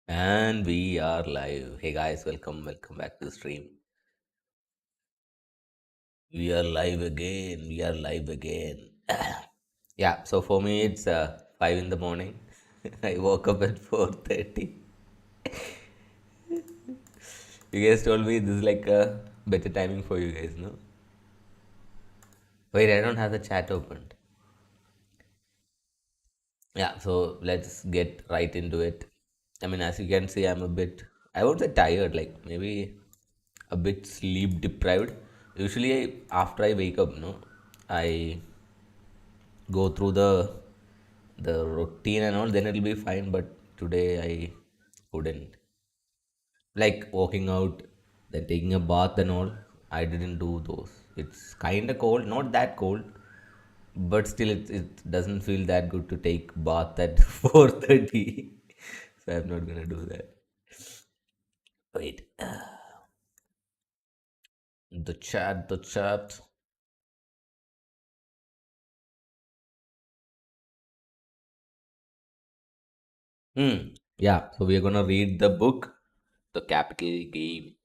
And we are live. Hey guys, welcome back to the stream. We are live again. We are live again. Yeah, so for me it's 5 in the morning. I woke up at 4:30. You guys told me this is like a better timing for you guys, no? Wait, I don't have the chat opened. Yeah, so let's get right into it. I mean, as you can see, I'm a bit, I won't say tired, like maybe a bit sleep deprived. Usually, after I wake up, no, I go through the routine and all, then it'll be fine. But today I couldn't. Like walking out, then taking a bath and all, I didn't do those. It's kind of cold, not that cold, but still it doesn't feel that good to take bath at 4:30. So I'm not gonna do that. Wait, the chat. Yeah, so we're gonna read the book, The Capital Game.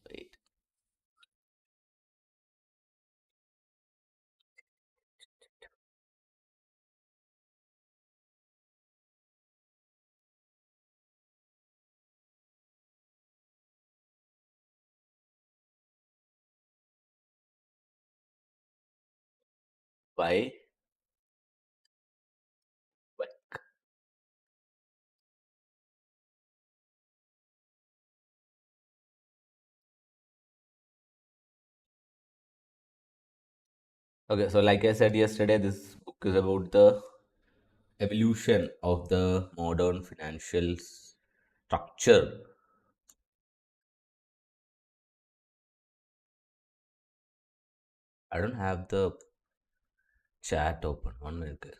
Wait, why? Why? Okay, so like I said yesterday, this book is about the evolution of the modern financial structure. I don't have the chat open. 1 minute, guys.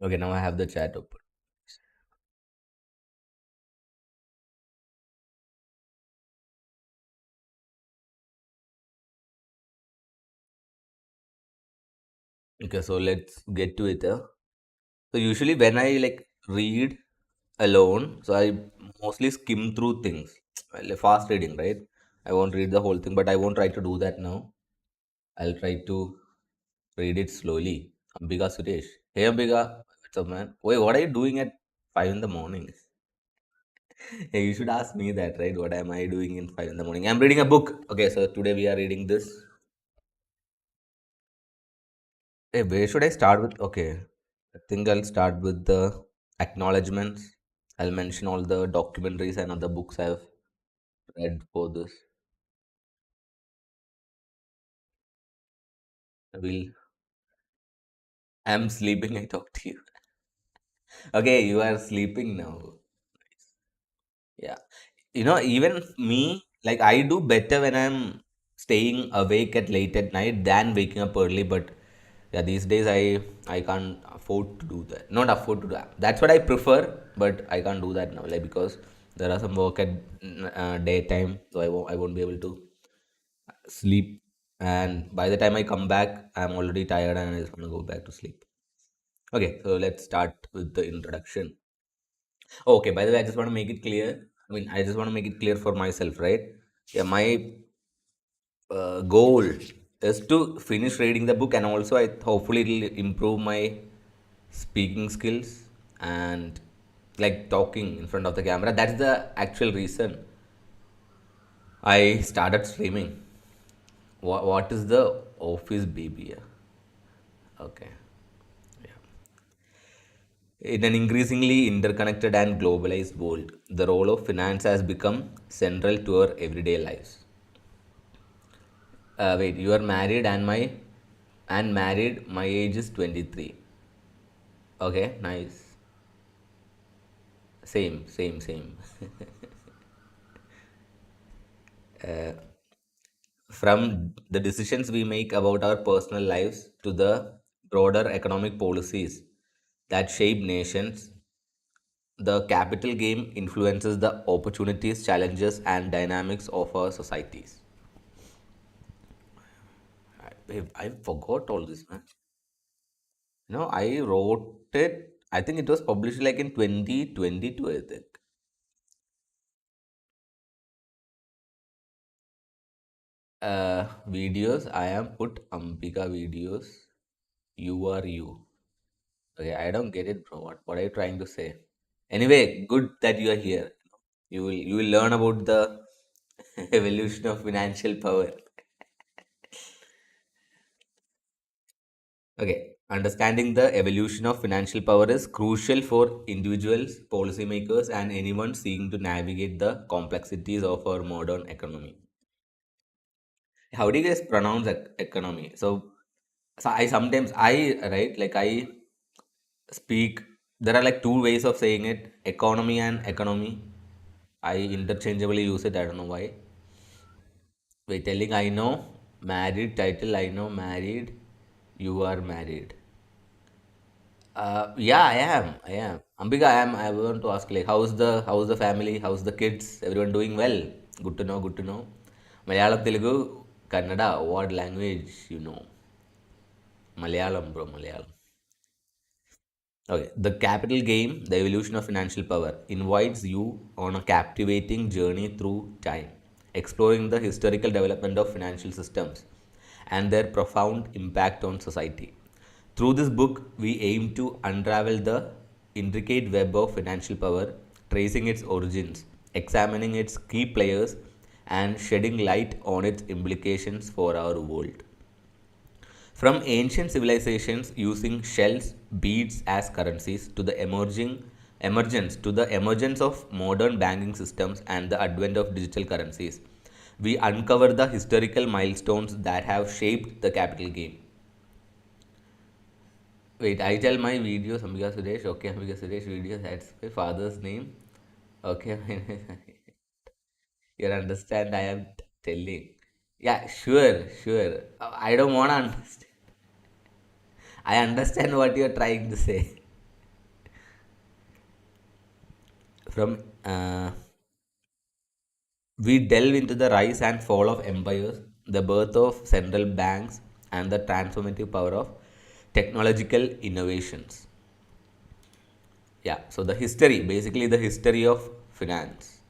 Okay, now I have the chat open. Okay, so let's get to it. So usually when I like read alone, so I mostly skim through things. Like fast reading, right? I won't read the whole thing, but I won't try to do that now. I'll try to read it slowly. Ambika Suresh. Hey Ambika, what's up, man? Wait, what are you doing at 5 in the morning? Hey, you should ask me that, right? What am I doing in 5 in the morning? I'm reading a book. Okay, so today we are reading this. Hey, where should I start with? Okay, I think I'll start with the acknowledgements. I'll mention all the documentaries and other books I've read for this. I will. I'm sleeping. I talk to you. Okay, you are sleeping now. Yeah. Even me, like I do better when I'm staying awake at late at night than waking up early. But yeah, these days I can't afford to do that. Not afford to do that. That's what I prefer, but I can't do that now. Like because there are some work at daytime, so I won't be able to sleep. And by the time I come back, I'm already tired and I just want to go back to sleep. Okay, so let's start with the introduction. Okay, by the way, I just want to make it clear. I mean, I just want to make it clear for myself, right? Yeah, my goal is to finish reading the book, and also I hopefully it'll improve my speaking skills and like talking in front of the camera. That's the actual reason I started streaming. What is the office baby? Yeah. Okay. Yeah. In an increasingly interconnected and globalized world, the role of finance has become central to our everyday lives. Wait, you are married and married. My age is 23. Okay, nice. Same, same, same. From the decisions we make about our personal lives to the broader economic policies that shape nations, the capital game influences the opportunities, challenges, and dynamics of our societies. I forgot all this, man. I wrote it, I think it was published like in 2022, I think. Videos, I am put Ambika videos. You are you. Okay, I don't get it, bro. What are you trying to say? Anyway, good that you are here. You will learn about the evolution of financial power. Okay, understanding the evolution of financial power is crucial for individuals, policymakers, and anyone seeking to navigate the complexities of our modern economy. How do you guys pronounce economy? So I sometimes I right like I speak. There are like two ways of saying it: economy and economy. I interchangeably use it. I don't know why. Wait, telling I know married title. I know married. You are married. Yeah, I am. I am. Ambika, I am. I want to ask like, how's the family? How's the kids? Everyone doing well? Good to know. Good to know. Malayalam, Telugu, Kannada. What language you know? Malayalam, bro. Malayalam. Okay, the capital game, the evolution of financial power, invites you on a captivating journey through time, exploring the historical development of financial systems and their profound impact on society. Through this book, we aim to unravel the intricate web of financial power, tracing its origins, examining its key players, and shedding light on its implications for our world. From ancient civilizations using shells, beads as currencies to the emergence of modern banking systems and the advent of digital currencies, we uncover the historical milestones that have shaped the capital game. Wait, I tell my videos Ambika Suresh. Okay, Ambika Suresh videos. That's my father's name. Okay, you understand. I am telling. Yeah, sure, sure. I don't want to understand. I understand what you're trying to say. From We delve into the rise and fall of empires, the birth of central banks, and the transformative power of technological innovations. Yeah, so the history, basically the history of finance.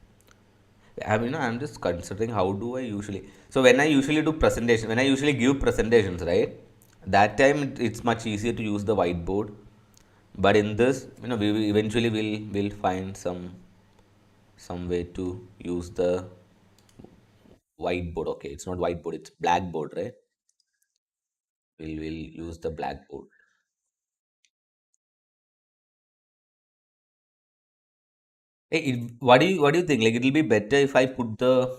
I'm just considering how do I usually. So when I usually do presentation, when I usually give presentations, right? That time it's much easier to use the whiteboard. But in this, we eventually will find some way to use the whiteboard. Okay, it's not whiteboard, it's blackboard, right? We'll use the blackboard. Hey, what do you think? Like it'll be better if I put the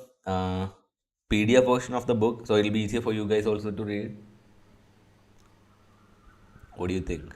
PDF version of the book, so it'll be easier for you guys also to read. What do you think?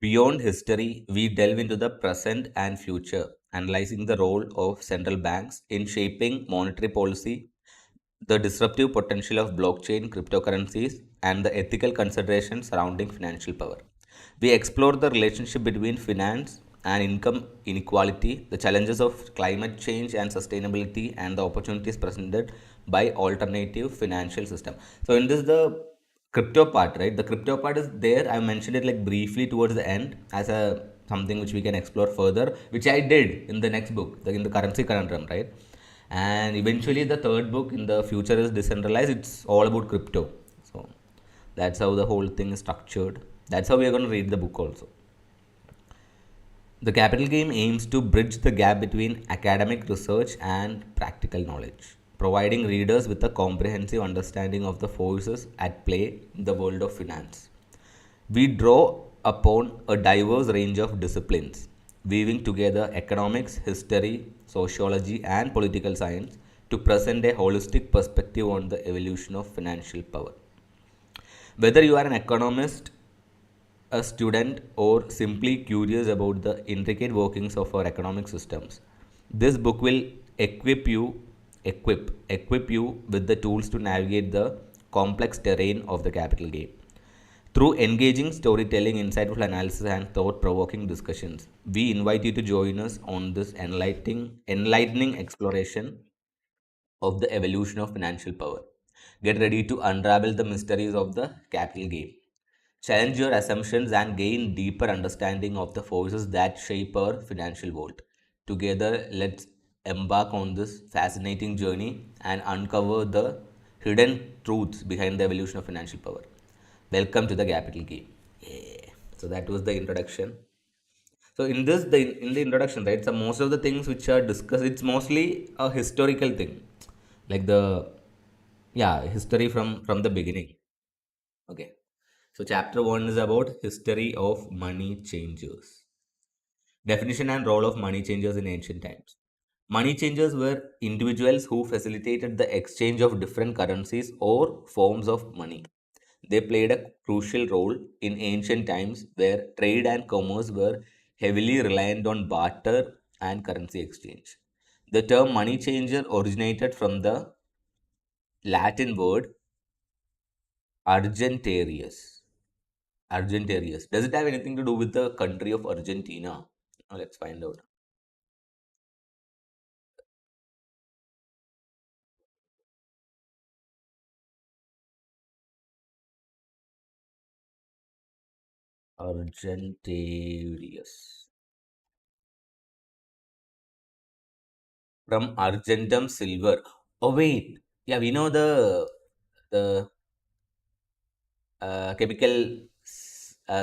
Beyond history, we delve into the present and future, analyzing the role of central banks in shaping monetary policy, the disruptive potential of blockchain, cryptocurrencies, and the ethical considerations surrounding financial power. We explore the relationship between finance and income inequality, the challenges of climate change and sustainability, and the opportunities presented by alternative financial system. So in this the crypto part, right? The crypto part is there. I mentioned it like briefly towards the end as a something which we can explore further, which I did in the next book, in the currency conundrum, right? And eventually the third book in the future is decentralized. It's all about crypto. So that's how the whole thing is structured. That's how we are going to read the book also. The capital game aims to bridge the gap between academic research and practical knowledge, providing readers with a comprehensive understanding of the forces at play in the world of finance. We draw upon a diverse range of disciplines, weaving together economics, history, sociology, and political science to present a holistic perspective on the evolution of financial power. Whether you are an economist, a student, or simply curious about the intricate workings of our economic systems, this book will equip you equip you with the tools to navigate the complex terrain of the capital game. Through engaging storytelling, insightful analysis, and thought provoking discussions, we invite you to join us on this enlightening exploration of the evolution of financial power. Get ready to unravel the mysteries of the capital game. Challenge your assumptions and gain deeper understanding of the forces that shape our financial world. Together, let's embark on this fascinating journey and uncover the hidden truths behind the evolution of financial power. Welcome to the capital game. Yeah. So that was the introduction. So in the introduction, right? So most of the things which are discussed, it's mostly a historical thing, like the yeah history from the beginning. Okay. So chapter one is about history of money changers. Definition and role of money changers in ancient times. Money changers were individuals who facilitated the exchange of different currencies or forms of money. They played a crucial role in ancient times where trade and commerce were heavily reliant on barter and currency exchange. The term money changer originated from the Latin word argentarius. Argentarius. Does it have anything to do with the country of Argentina? Let's find out. Argentarius. From Argentum silver. Oh wait. Yeah, we know the chemical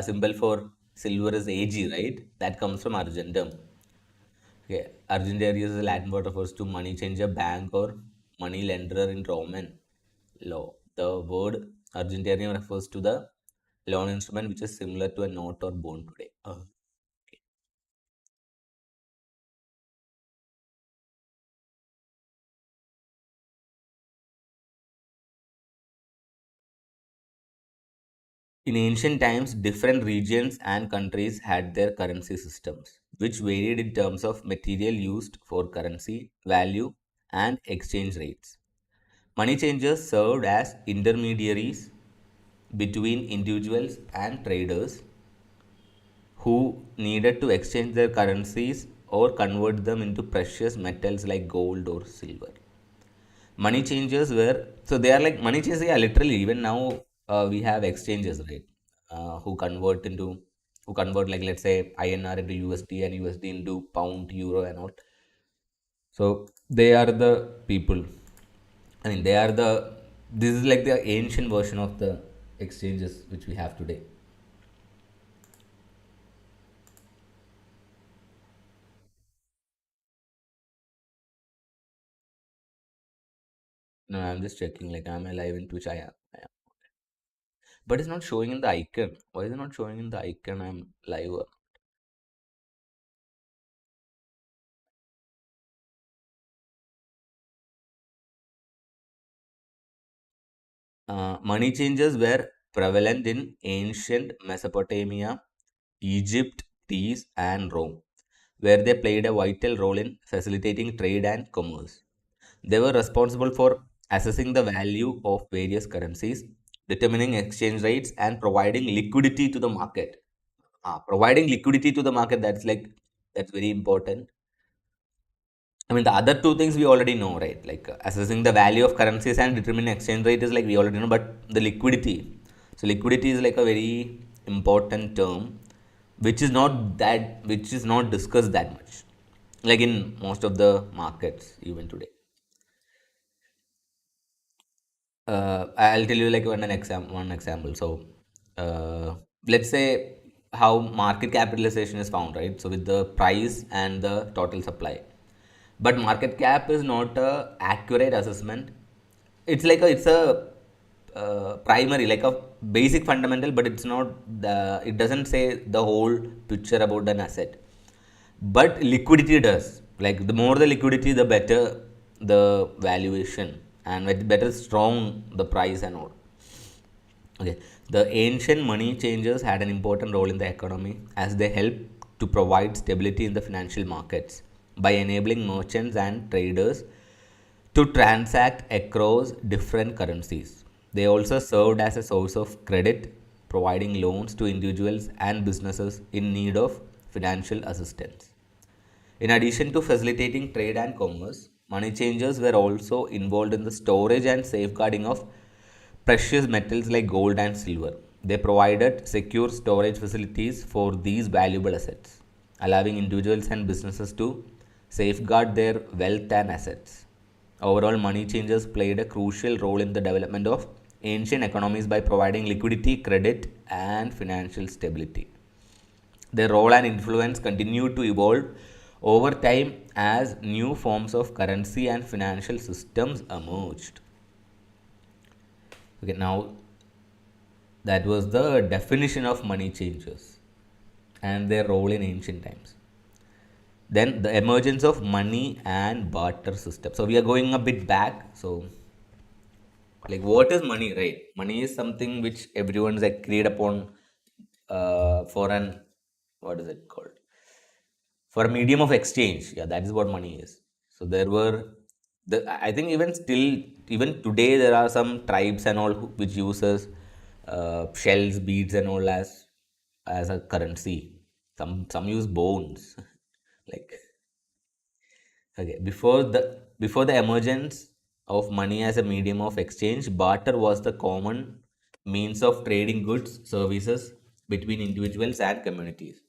symbol for silver is Ag, right? That comes from Argentum. Okay. Argentarius is a Latin word refers to money changer, bank, or money lender in Roman law. The word Argentarian refers to the loan instrument which is similar to a note or bond today. In ancient times, different regions and countries had their currency systems, which varied in terms of material used for currency, value, and exchange rates. Money changers served as intermediaries between individuals and traders who needed to exchange their currencies or convert them into precious metals like gold or silver. Money changers were so they are like money changers. Yeah, literally. Even now, we have exchanges, right? Who convert like let's say INR into USD and USD into pound, euro, and all. So they are the people. I mean, they are the. This is like the ancient version of the exchanges which we have today. No, I'm just checking. Like I'm alive in Twitch. I am. But it's not showing in the icon. Why is it not showing in the icon? I'm live. Money changers were prevalent in ancient Mesopotamia, Egypt, Greece, and Rome, where they played a vital role in facilitating trade and commerce. They were responsible for assessing the value of various currencies, determining exchange rates, and providing liquidity to the market. Providing liquidity to the market, that's very important. I mean, the other two things we already know, right? Like assessing the value of currencies and determining exchange rate is like we already know, but the liquidity. So liquidity is like a very important term, which is not discussed that much, like in most of the markets even today. I'll tell you like one example. So, let's say how market capitalization is found, right? So with the price and the total supply, but market cap is not a accurate assessment. It's a primary, like a basic fundamental, but it's not the. It doesn't say the whole picture about an asset, but liquidity does. Like the more the liquidity, the better the valuation, and with better strong the price and all. Okay, the ancient money changers had an important role in the economy as they helped to provide stability in the financial markets by enabling merchants and traders to transact across different currencies. They also served as a source of credit, providing loans to individuals and businesses in need of financial assistance. In addition to facilitating trade and commerce, money changers were also involved in the storage and safeguarding of precious metals like gold and silver. They provided secure storage facilities for these valuable assets, allowing individuals and businesses to safeguard their wealth and assets. Overall, money changers played a crucial role in the development of ancient economies by providing liquidity, credit, and financial stability. Their role and influence continued to evolve over time as new forms of currency and financial systems emerged. Okay, now that was the definition of money changers and their role in ancient times. Then the emergence of money and barter system. So we are going a bit back. So, like, what is money, right? Money is something which everyone's agreed upon for an, what is it called? For a medium of exchange. Yeah, that is what money is. So there were I think even today there are some tribes and all which uses shells, beads and all as a currency. Some use bones. Like, okay, before the emergence of money as a medium of exchange, barter was the common means of trading goods, services between individuals and communities.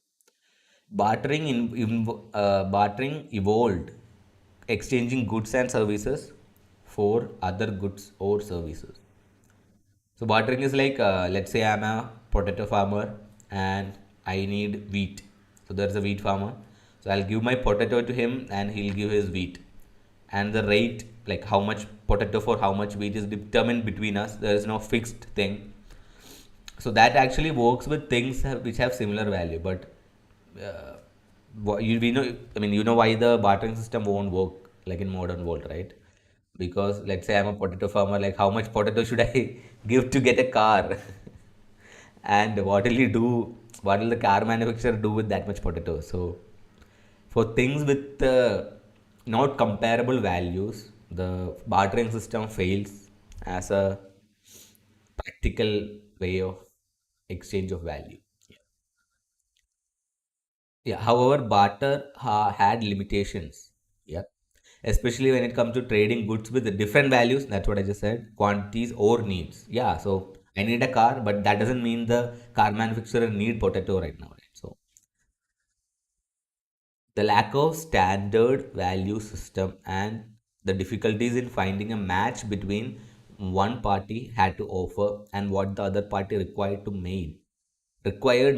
Bartering evolved, exchanging goods and services for other goods or services. So bartering is like, let's say I'm a potato farmer and I need wheat. So there's a wheat farmer. So I'll give my potato to him and he'll give his wheat. And the rate, like how much potato for how much wheat, is determined between us. There is no fixed thing. So that actually works with things which have similar value, but uh, we know, I mean, you know why the bartering system won't work like in modern world, right? Because let's say I'm a potato farmer, like how much potato should I give to get a car? And what will you do, what will the car manufacturer do with that much potato? So for things with not comparable values, the bartering system fails as a practical way of exchange of value. Yeah, however, barter had limitations. Yeah, especially when it comes to trading goods with different values. That's what I just said, quantities or needs. Yeah, so I need a car, but that doesn't mean the car manufacturer need potato right now, right? So the lack of standard value system and the difficulties in finding a match between one party had to offer and what the other party required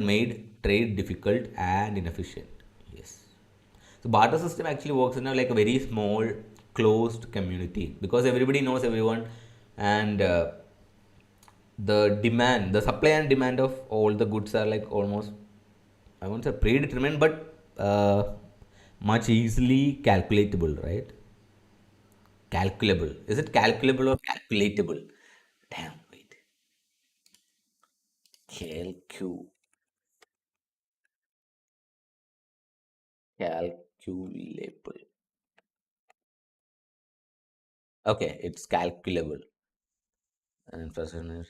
made trade difficult and inefficient. Yes. So barter system actually works in a like a very small closed community because everybody knows everyone, and the supply and demand of all the goods are like almost, I won't say predetermined, but much easily calculatable, right? Calculable. Is it calculable or calculatable? Damn, wait. Calcu calculable. Okay, it's calculable. And first one is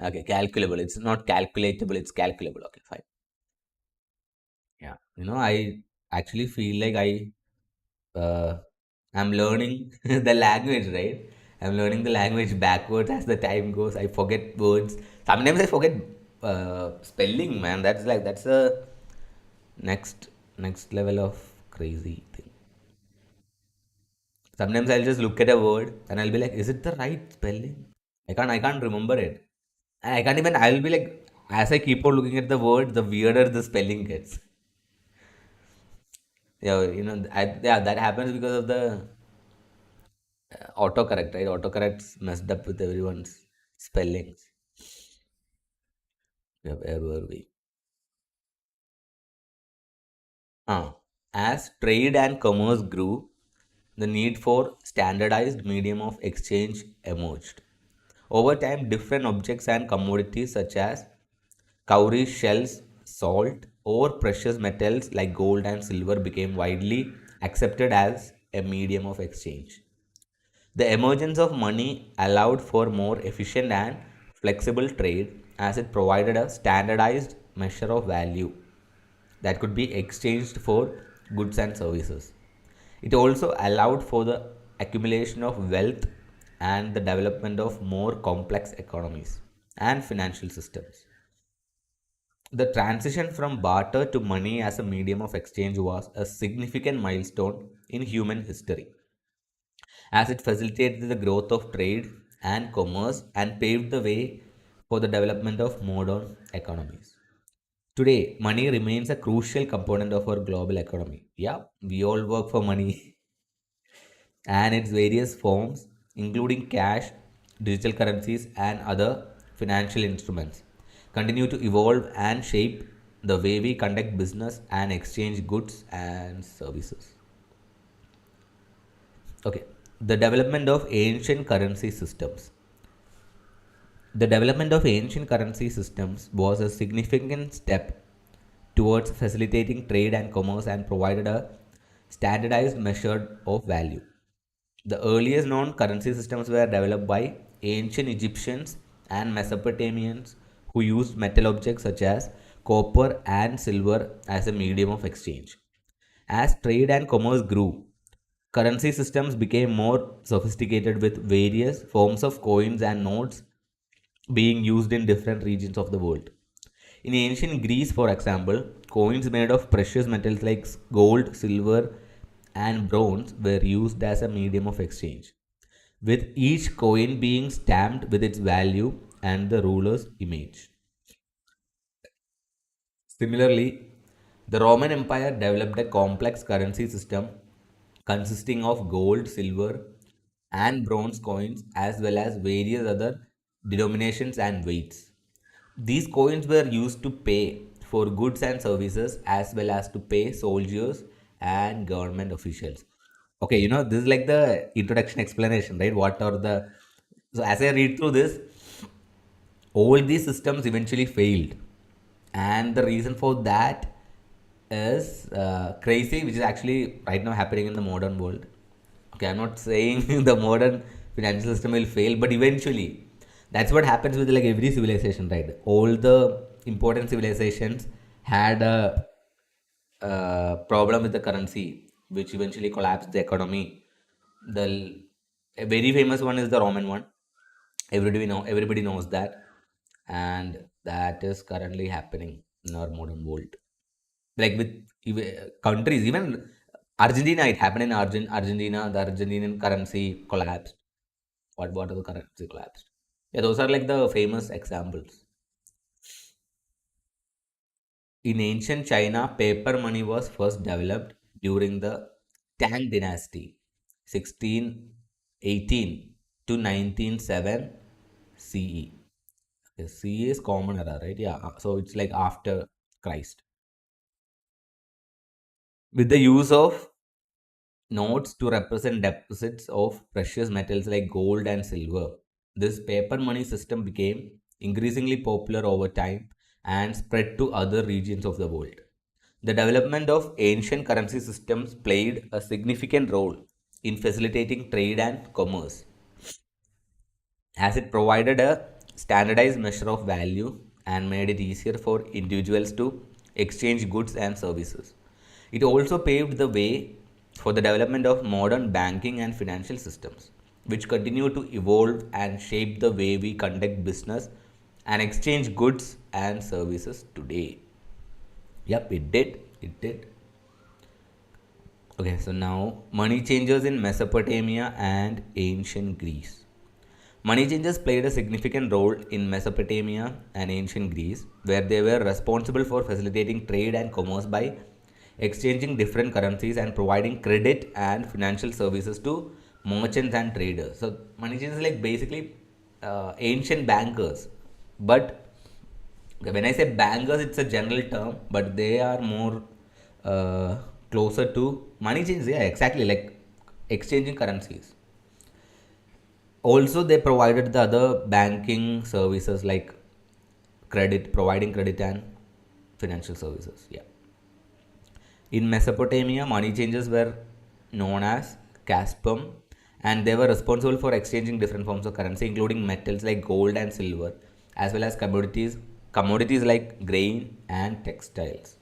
okay, calculable. It's not calculatable, it's calculable. Okay, fine. Yeah. I actually feel like uh, I'm learning the language, right? I'm learning the language backwards as the time goes. I forget words. Sometimes I forget spelling, man. That's a next next level of crazy thing. Sometimes I'll just look at a word and I'll be like, is it the right spelling? I can't remember it. And I can't even I'll be like, as I keep on looking at the word, the weirder the spelling gets. Yeah, yeah, that happens because of the autocorrect, right? Autocorrect's messed up with everyone's spellings. Yeah, where were we? As trade and commerce grew, the need for standardized medium of exchange emerged. Over time, different objects and commodities such as cowrie shells, salt, or precious metals like gold and silver became widely accepted as a medium of exchange. The emergence of money allowed for more efficient and flexible trade as it provided a standardized measure of value that could be exchanged for goods and services. It also allowed for the accumulation of wealth and the development of more complex economies and financial systems. The transition from barter to money as a medium of exchange was a significant milestone in human history, as it facilitated the growth of trade and commerce and paved the way for the development of modern economies. Today, money remains a crucial component of our global economy. Yeah, we all work for money and its various forms, including cash, digital currencies, and other financial instruments, continue to evolve and shape the way we conduct business and exchange goods and services. Okay, the development of ancient currency systems. The development of ancient currency systems was a significant step towards facilitating trade and commerce and provided a standardized measure of value. The earliest known currency systems were developed by ancient Egyptians and Mesopotamians who used metal objects such as copper and silver as a medium of exchange. As trade and commerce grew, currency systems became more sophisticated with various forms of coins and notes being used in different regions of the world. In ancient Greece, for example, coins made of precious metals like gold, silver, and bronze were used as a medium of exchange, with each coin being stamped with its value and the ruler's image. Similarly, the Roman Empire developed a complex currency system consisting of gold, silver, and bronze coins, as well as various other denominations and weights. These coins were used to pay for goods and services as well as to pay soldiers and government officials. Okay, this is like the introduction explanation, right? What are the. So, as I read through this, all these systems eventually failed. And the reason for that is crazy, which is actually right now happening in the modern world. Okay, I'm not saying the modern financial system will fail, but eventually, that's what happens with like every civilization, right? All the important civilizations had a problem with the currency, which eventually collapsed the economy. The a very famous one is the Roman one. Everybody knows that, and that is currently happening in our modern world. Like with countries, even Argentina, it happened in Argentina. The Argentinian currency collapsed. What are the currency collapsed? Yeah, those are like the famous examples. In ancient China, paper money was first developed during the Tang dynasty, 1618 to 1907 CE. Okay, CE is common era, right? Yeah, so it's like after Christ. With the use of notes to represent deposits of precious metals like gold and silver. This paper money system became increasingly popular over time and spread to other regions of the world. The development of ancient currency systems played a significant role in facilitating trade and commerce, as it provided a standardized measure of value and made it easier for individuals to exchange goods and services. It also paved the way for the development of modern banking and financial systems, which continue to evolve and shape the way we conduct business and exchange goods and services today. Yep, it did. It did. Okay, so now money changers in Mesopotamia and ancient Greece. Money changers played a significant role in Mesopotamia and ancient Greece, where they were responsible for facilitating trade and commerce by exchanging different currencies and providing credit and financial services to merchants and traders. So, money changers like basically ancient bankers, but when I say bankers, it's a general term, but they are more uh, closer to money changers. Yeah, exactly, like exchanging currencies. Also, they provided the other banking services like credit, providing credit and financial services. Yeah. In Mesopotamia, money changers were known as Caspum, and they were responsible for exchanging different forms of currency, including metals like gold and silver, as well as commodities like grain and textiles.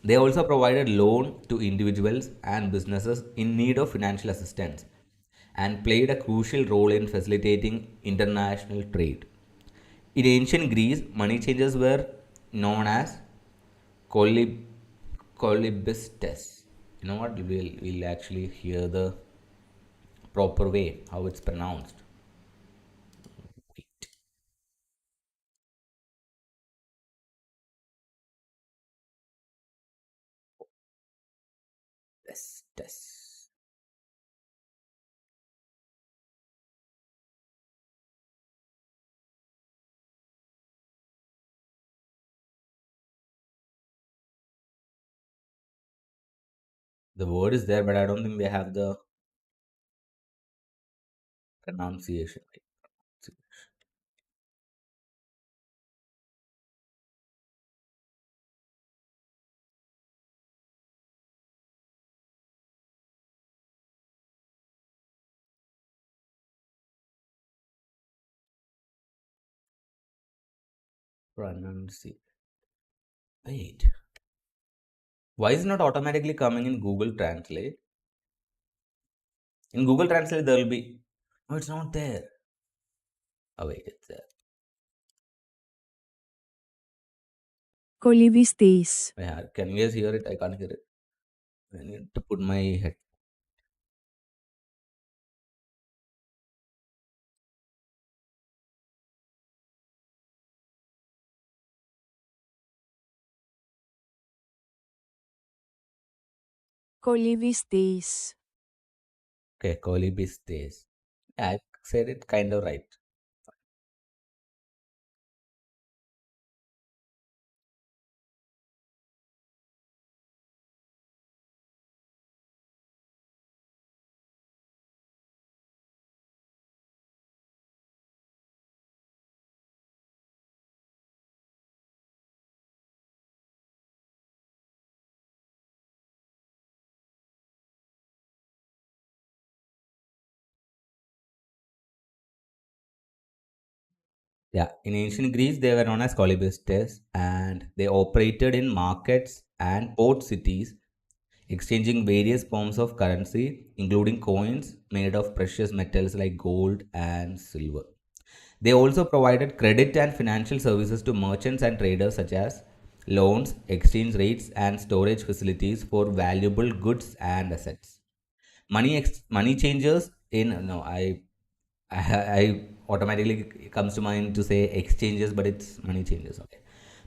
They also provided loan to individuals and businesses in need of financial assistance and played a crucial role in facilitating international trade. In ancient Greece, money changers were known as colib- colibistes. You know what? We'll actually hear the proper way how it's pronounced. Wait, this. The word is there, but I don't think they have the pronunciation. Pronunciation. Wait. Why is it not automatically coming in Google Translate? In Google Translate, there will be. No, it's not there. Oh, wait, it's there. Colivistes. Yeah, can you guys hear it? I can't hear it. I need to put my head. Colivistes. Okay, Colibri stays. Yeah, I said it kind of right. Yeah, in ancient Greece, they were known as colibristes and they operated in markets and port cities, exchanging various forms of currency, including coins made of precious metals like gold and silver. They also provided credit and financial services to merchants and traders, such as loans, exchange rates, and storage facilities for valuable goods and assets. Money changers in no, I automatically comes to mind to say exchanges, but it's money changers. Okay,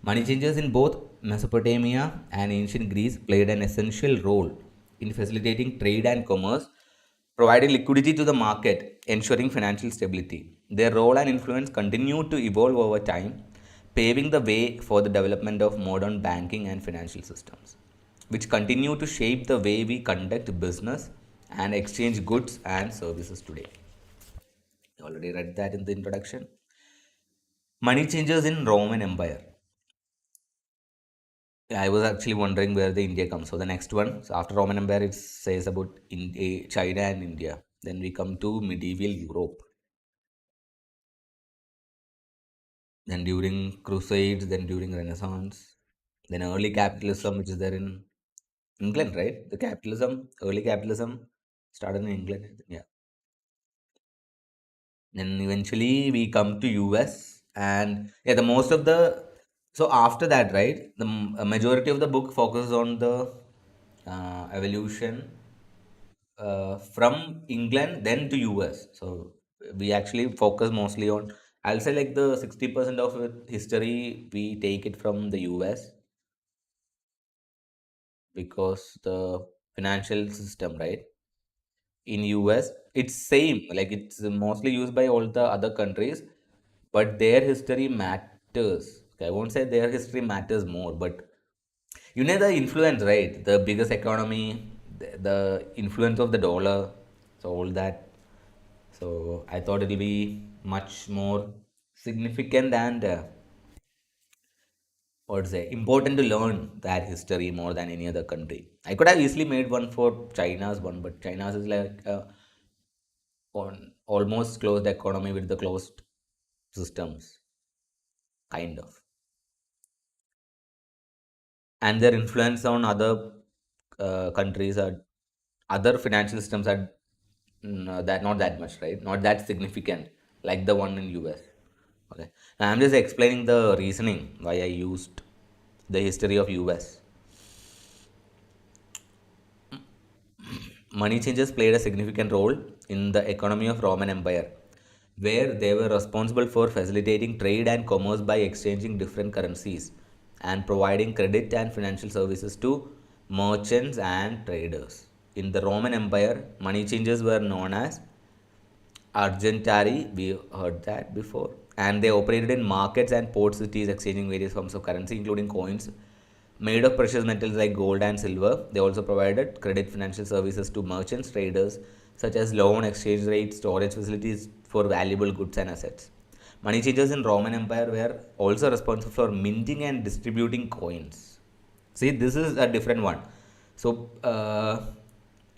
money changers in both Mesopotamia and ancient Greece played an essential role in facilitating trade and commerce, providing liquidity to the market, ensuring financial stability. Their role and influence continued to evolve over time, paving the way for the development of modern banking and financial systems, which continue to shape the way we conduct business and exchange goods and services today. You already read that in the introduction. Money changers in Roman Empire. Yeah, I was actually wondering where the India comes. So the next one, so after Roman Empire, it says about China and India. Then we come to medieval Europe. Then during Crusades, then during Renaissance, then early capitalism, which is there in England, right? The capitalism, early capitalism started in England, I think. Yeah. Then eventually we come to US, and yeah, the most of the so after that, right? The majority of the book focuses on the evolution from England then to US. So we actually focus mostly on, I'll say like the 60% of history we take it from the US, because the financial system, right? In US, it's same, like it's mostly used by all the other countries, but their history matters. Okay, I won't say their history matters more, but you know the influence, right? The biggest economy, the influence of the dollar, so all that. So I thought it'll be much more significant and what to say, important to learn that history more than any other country. I could have easily made one for China's one, but China's is like on almost closed economy with the closed systems, kind of, and their influence on other countries are, other financial systems are that not that much, right? Not that significant like the one in US. Okay, now I'm just explaining the reasoning why I used the history of US. Money changers played a significant role in the economy of Roman Empire, where they were responsible for facilitating trade and commerce by exchanging different currencies and providing credit and financial services to merchants and traders. In the Roman Empire, money changers were known as Argentari, we heard that before, and they operated in markets and port cities, exchanging various forms of currency, including coins made of precious metals like gold and silver. They also provided credit financial services to merchants, traders, such as loan, exchange rates, storage facilities for valuable goods and assets. Money changers in Roman Empire were also responsible for minting and distributing coins. See, this is a different one. So,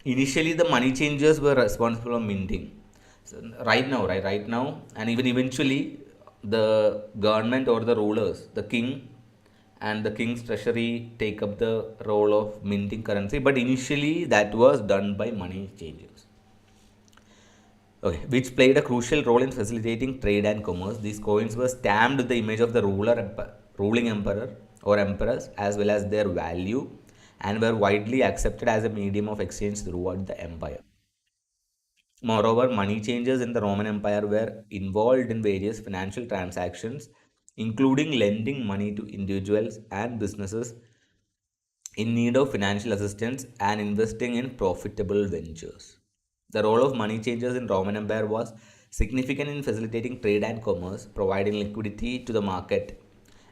initially the money changers were responsible for minting. So, right now, and even eventually, the government or the rulers, the king and the king's treasury take up the role of minting currency. But initially, that was done by money changers. Okay, which played a crucial role in facilitating trade and commerce. These coins were stamped with the image of the ruling emperor or emperors, as well as their value, and were widely accepted as a medium of exchange throughout the empire. Moreover, money changers in the Roman Empire were involved in various financial transactions, including lending money to individuals and businesses in need of financial assistance and investing in profitable ventures. The role of money changers in Roman Empire was significant in facilitating trade and commerce, providing liquidity to the market,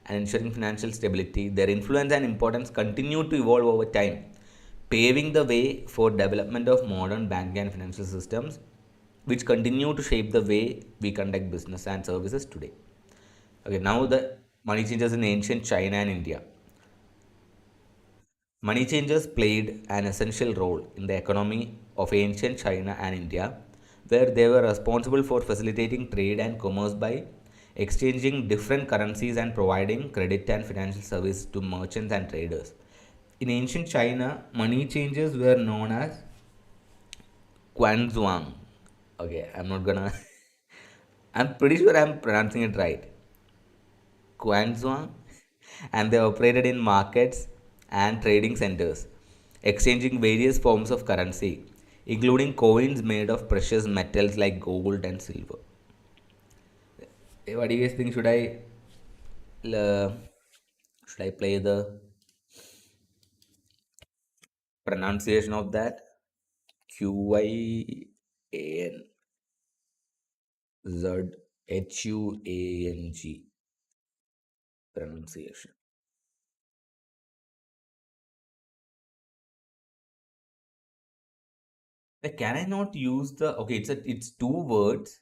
and ensuring financial stability. Their influence and importance continued to evolve over time, paving the way for development of modern banking and financial systems, which continue to shape the way we conduct business and services today. Okay, now the money changers in ancient China and India. Money changers played an essential role in the economy of ancient China and India, where they were responsible for facilitating trade and commerce by exchanging different currencies and providing credit and financial service to merchants and traders. In ancient China, money changers were known as Quanzhuang. Okay, I'm not gonna. I'm pretty sure I'm pronouncing it right. Quanzhuang, and they operated in markets and trading centers, exchanging various forms of currency, including coins made of precious metals like gold and silver. What do you guys think? Uh, should I play the pronunciation of that? Quanzhang pronunciation. Like, can I not use the okay? It's two words.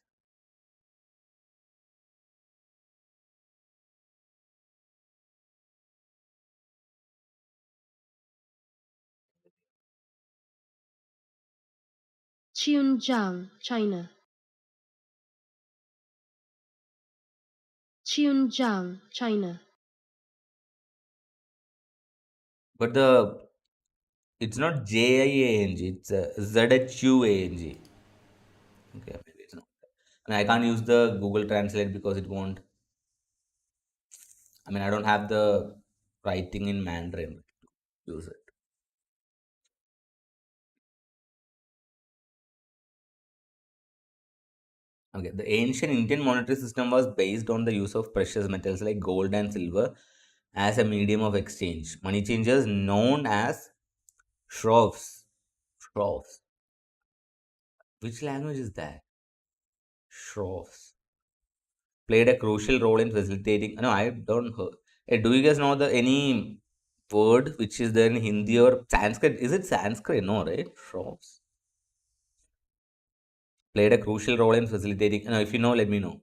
Xinjiang, China. Xinjiang, China. But the It's not JIANG, it's ZHUANG. Okay, maybe it's not. And I can't use the Google Translate because it won't. I mean, I don't have the writing in Mandarin to use it. Okay, the ancient Indian monetary system was based on the use of precious metals like gold and silver as a medium of exchange. Money changers known as shrovs. Shrovs. Which language is that? Shrovs. Played a crucial role in facilitating. No, I don't heard. Do you guys know the any word which is there in Hindi or Sanskrit? Is it Sanskrit? No, right? Shrovs. Played a crucial role in facilitating. No, if you know, let me know.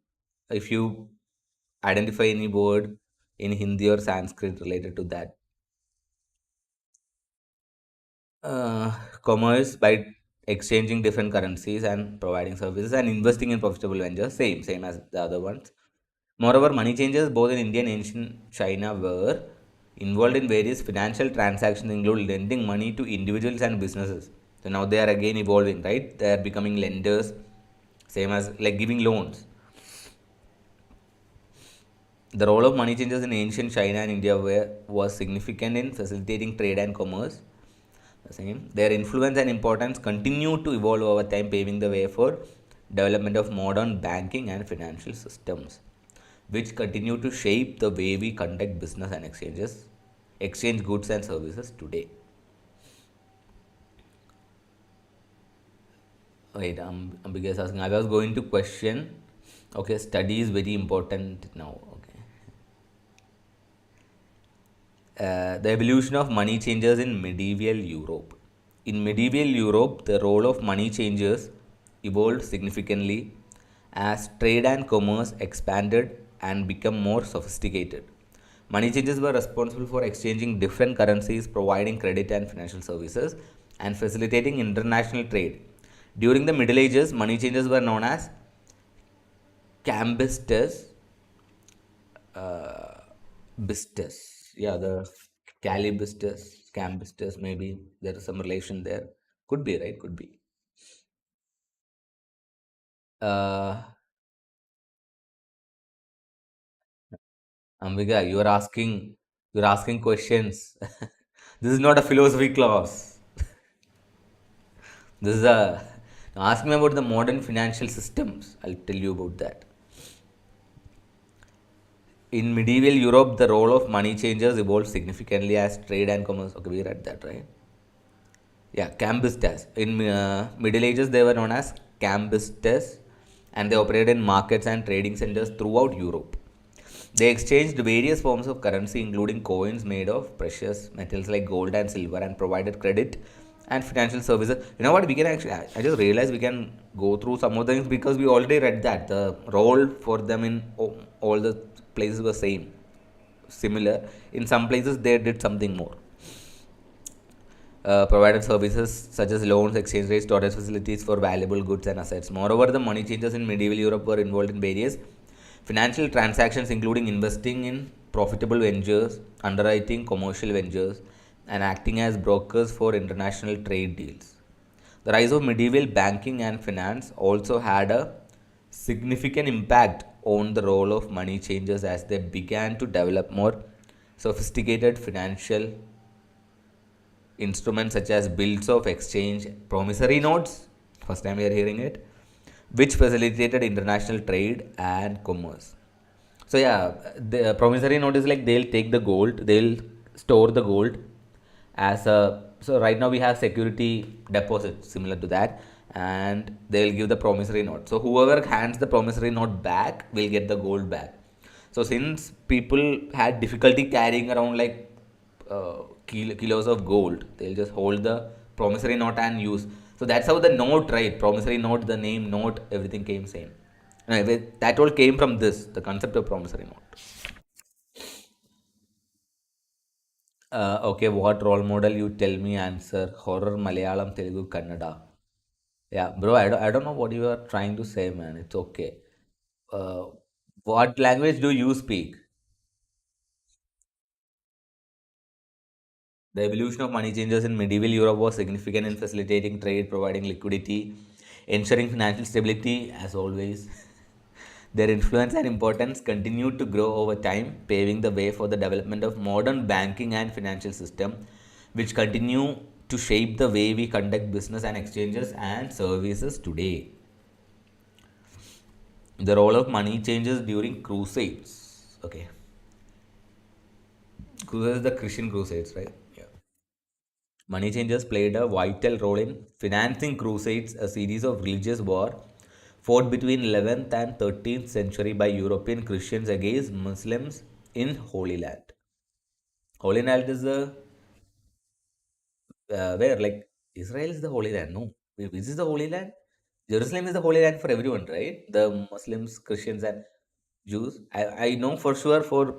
If you identify any word in Hindi or Sanskrit related to that. uh, Commerce by exchanging different currencies and providing services and investing in profitable ventures, same as the other ones. Moreover, money changers both in India and ancient China were involved in various financial transactions, include lending money to individuals and businesses. So now they are again evolving, right? They are becoming lenders, same as like giving loans. The role of money changers in ancient China and India was significant in facilitating trade and commerce. The same. Their influence and importance continue to evolve over time, paving the way for development of modern banking and financial systems, which continue to shape the way we conduct business and exchange goods and services today. Wait, I'm because asking. I was going to question. Okay, study is very important now. Okay, the evolution of money changers in medieval Europe. In medieval Europe, the role of money changers evolved significantly as trade and commerce expanded and became more sophisticated. Money changers were responsible for exchanging different currencies, providing credit and financial services, and facilitating international trade. During the Middle Ages, money changers were known as cambisters, uh, bistus. Yeah, the calibistus, cambistus, maybe there is some relation there. Could be, right? Could be. Uh, Ambika, you're asking questions. This is not a philosophy class. This is a ask me about the modern financial systems. I'll tell you about that. In medieval Europe, the role of money changers evolved significantly as trade and commerce. Okay, we read that, right? Yeah, cambistas. In Middle Ages, they were known as cambistas, and they operated in markets and trading centers throughout Europe. They exchanged various forms of currency, including coins made of precious metals like gold and silver, and provided credit and financial services. You know what? We can actually, I just realized we can go through some of the things because we already read that. The role for them in all the places was same, similar. In some places, they did something more. Provided services such as loans, exchange rates, storage facilities for valuable goods and assets. Moreover, the money changers in medieval Europe were involved in various financial transactions, including investing in profitable ventures, underwriting commercial ventures, and acting as brokers for international trade deals. The rise of medieval banking and finance also had a significant impact on the role of money changers as they began to develop more sophisticated financial instruments such as bills of exchange, promissory notes, first time we are hearing it, which facilitated international trade and commerce. So yeah, the promissory note is like they'll take the gold, they'll store the gold as a, so right now we have security deposit similar to that, and they'll give the promissory note. So whoever hands the promissory note back will get the gold back. So since people had difficulty carrying around like kilos of gold, they'll just hold the promissory note and use. So that's how the note, right? Promissory note, the name, note, everything came same. Anyway, that all came from this, the concept of promissory note. Okay, what role model you tell me answer? Horror, Malayalam, Telugu, Kannada. Yeah, bro, I don't know what you are trying to say, man. It's okay. Uh, what language do you speak? The evolution of money changers in medieval Europe was significant in facilitating trade, providing liquidity, ensuring financial stability, as always. Their influence and importance continued to grow over time, paving the way for the development of modern banking and financial system, which continue to shape the way we conduct business and exchanges and services today. The role of money changes during crusades. Okay, crusades, the Christian crusades, right? Yeah. Money changers played a vital role in financing crusades, a series of religious war fought between 11th and 13th century by European Christians against Muslims in Holy Land. Holy Land is the where like Israel is the Holy Land. No, this is the Holy Land. Jerusalem is the Holy Land for everyone, right? The Muslims, Christians, and Jews. I know for sure for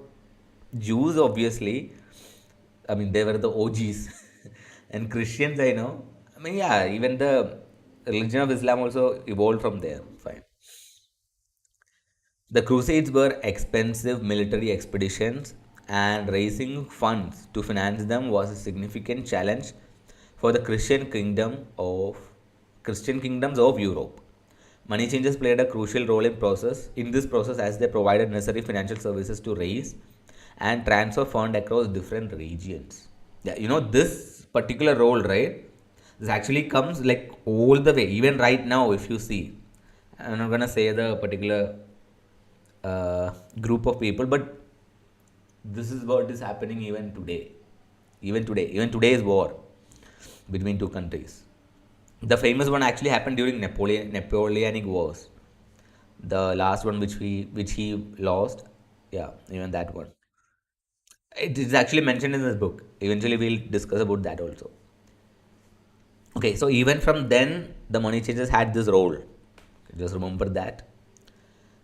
Jews, obviously. I mean, they were the OGs. And Christians, I know. I mean, yeah, even the religion of Islam also evolved from there. Fine. The Crusades were expensive military expeditions, and raising funds to finance them was a significant challenge for the Christian kingdoms of Europe. Money changers played a crucial role in this process as they provided necessary financial services to raise and transfer funds across different regions. Yeah, this particular role, right? This actually comes like all the way, even right now, if you see. I'm not gonna say the particular group of people, but this is what is happening even today. Even today's war between two countries. The famous one actually happened during Napoleonic Wars. The last one which he lost, yeah, even that one. It is actually mentioned in this book. Eventually, we'll discuss about that also. Okay, so even from then, the money changers had this role. Just remember that.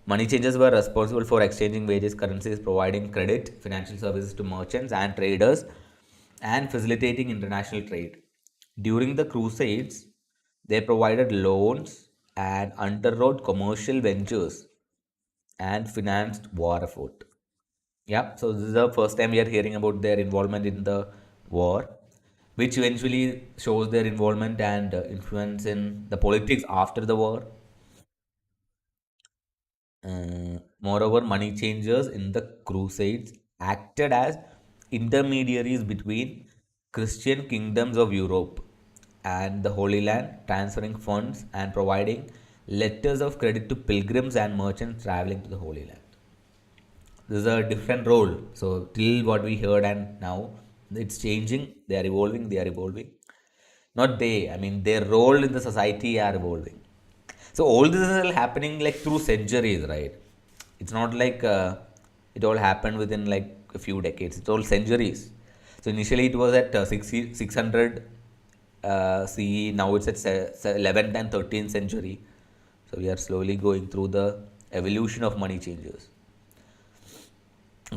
Money changers were responsible for exchanging various currencies, providing credit, financial services to merchants and traders, and facilitating international trade. During the Crusades, they provided loans and underwrote commercial ventures and financed war effort. Yeah, so this is the first time we are hearing about their involvement in the war, which eventually shows their involvement and influence in the politics after the war. Moreover, money changers in the Crusades acted as intermediaries between Christian kingdoms of Europe and the Holy Land, transferring funds and providing letters of credit to pilgrims and merchants traveling to the Holy Land. This is a different role. So, till what we heard, and now it's changing, they are evolving, not they, I mean, their role in the society are evolving. So all this is all happening like through centuries, right? It's not like it all happened within like a few decades. It's all centuries. So initially it was at 600 CE. Now it's at 11th and 13th century. So we are slowly going through the evolution of money changers.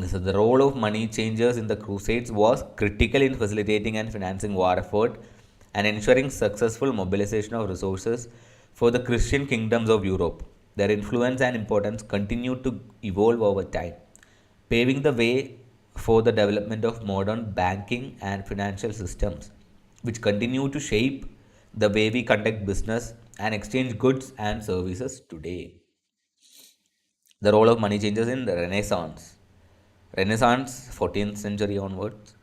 So the role of money changers in the Crusades was critical in facilitating and financing war effort and ensuring successful mobilization of resources for the Christian kingdoms of Europe. Their influence and importance continued to evolve over time, paving the way for the development of modern banking and financial systems, which continue to shape the way we conduct business and exchange goods and services today. The role of money changers in the Renaissance, 14th century onwards.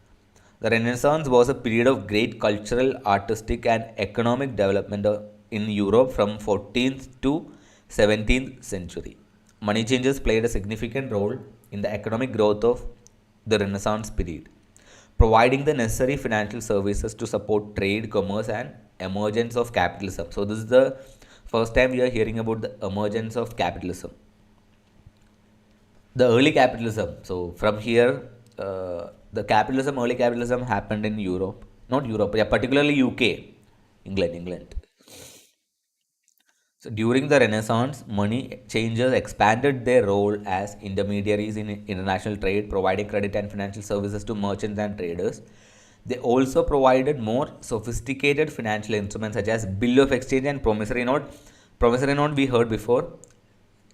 The Renaissance was a period of great cultural, artistic, and economic development in Europe from 14th to 17th century. Money changers played a significant role in the economic growth of the Renaissance period, providing the necessary financial services to support trade, commerce, and emergence of capitalism. So, this is the first time we are hearing about the emergence of capitalism. The early capitalism. So from here, early capitalism happened in Europe, not Europe, yeah, particularly UK, England. So during the Renaissance, money changers expanded their role as intermediaries in international trade, providing credit and financial services to merchants and traders. They also provided more sophisticated financial instruments such as bill of exchange and promissory note. Promissory note we heard before.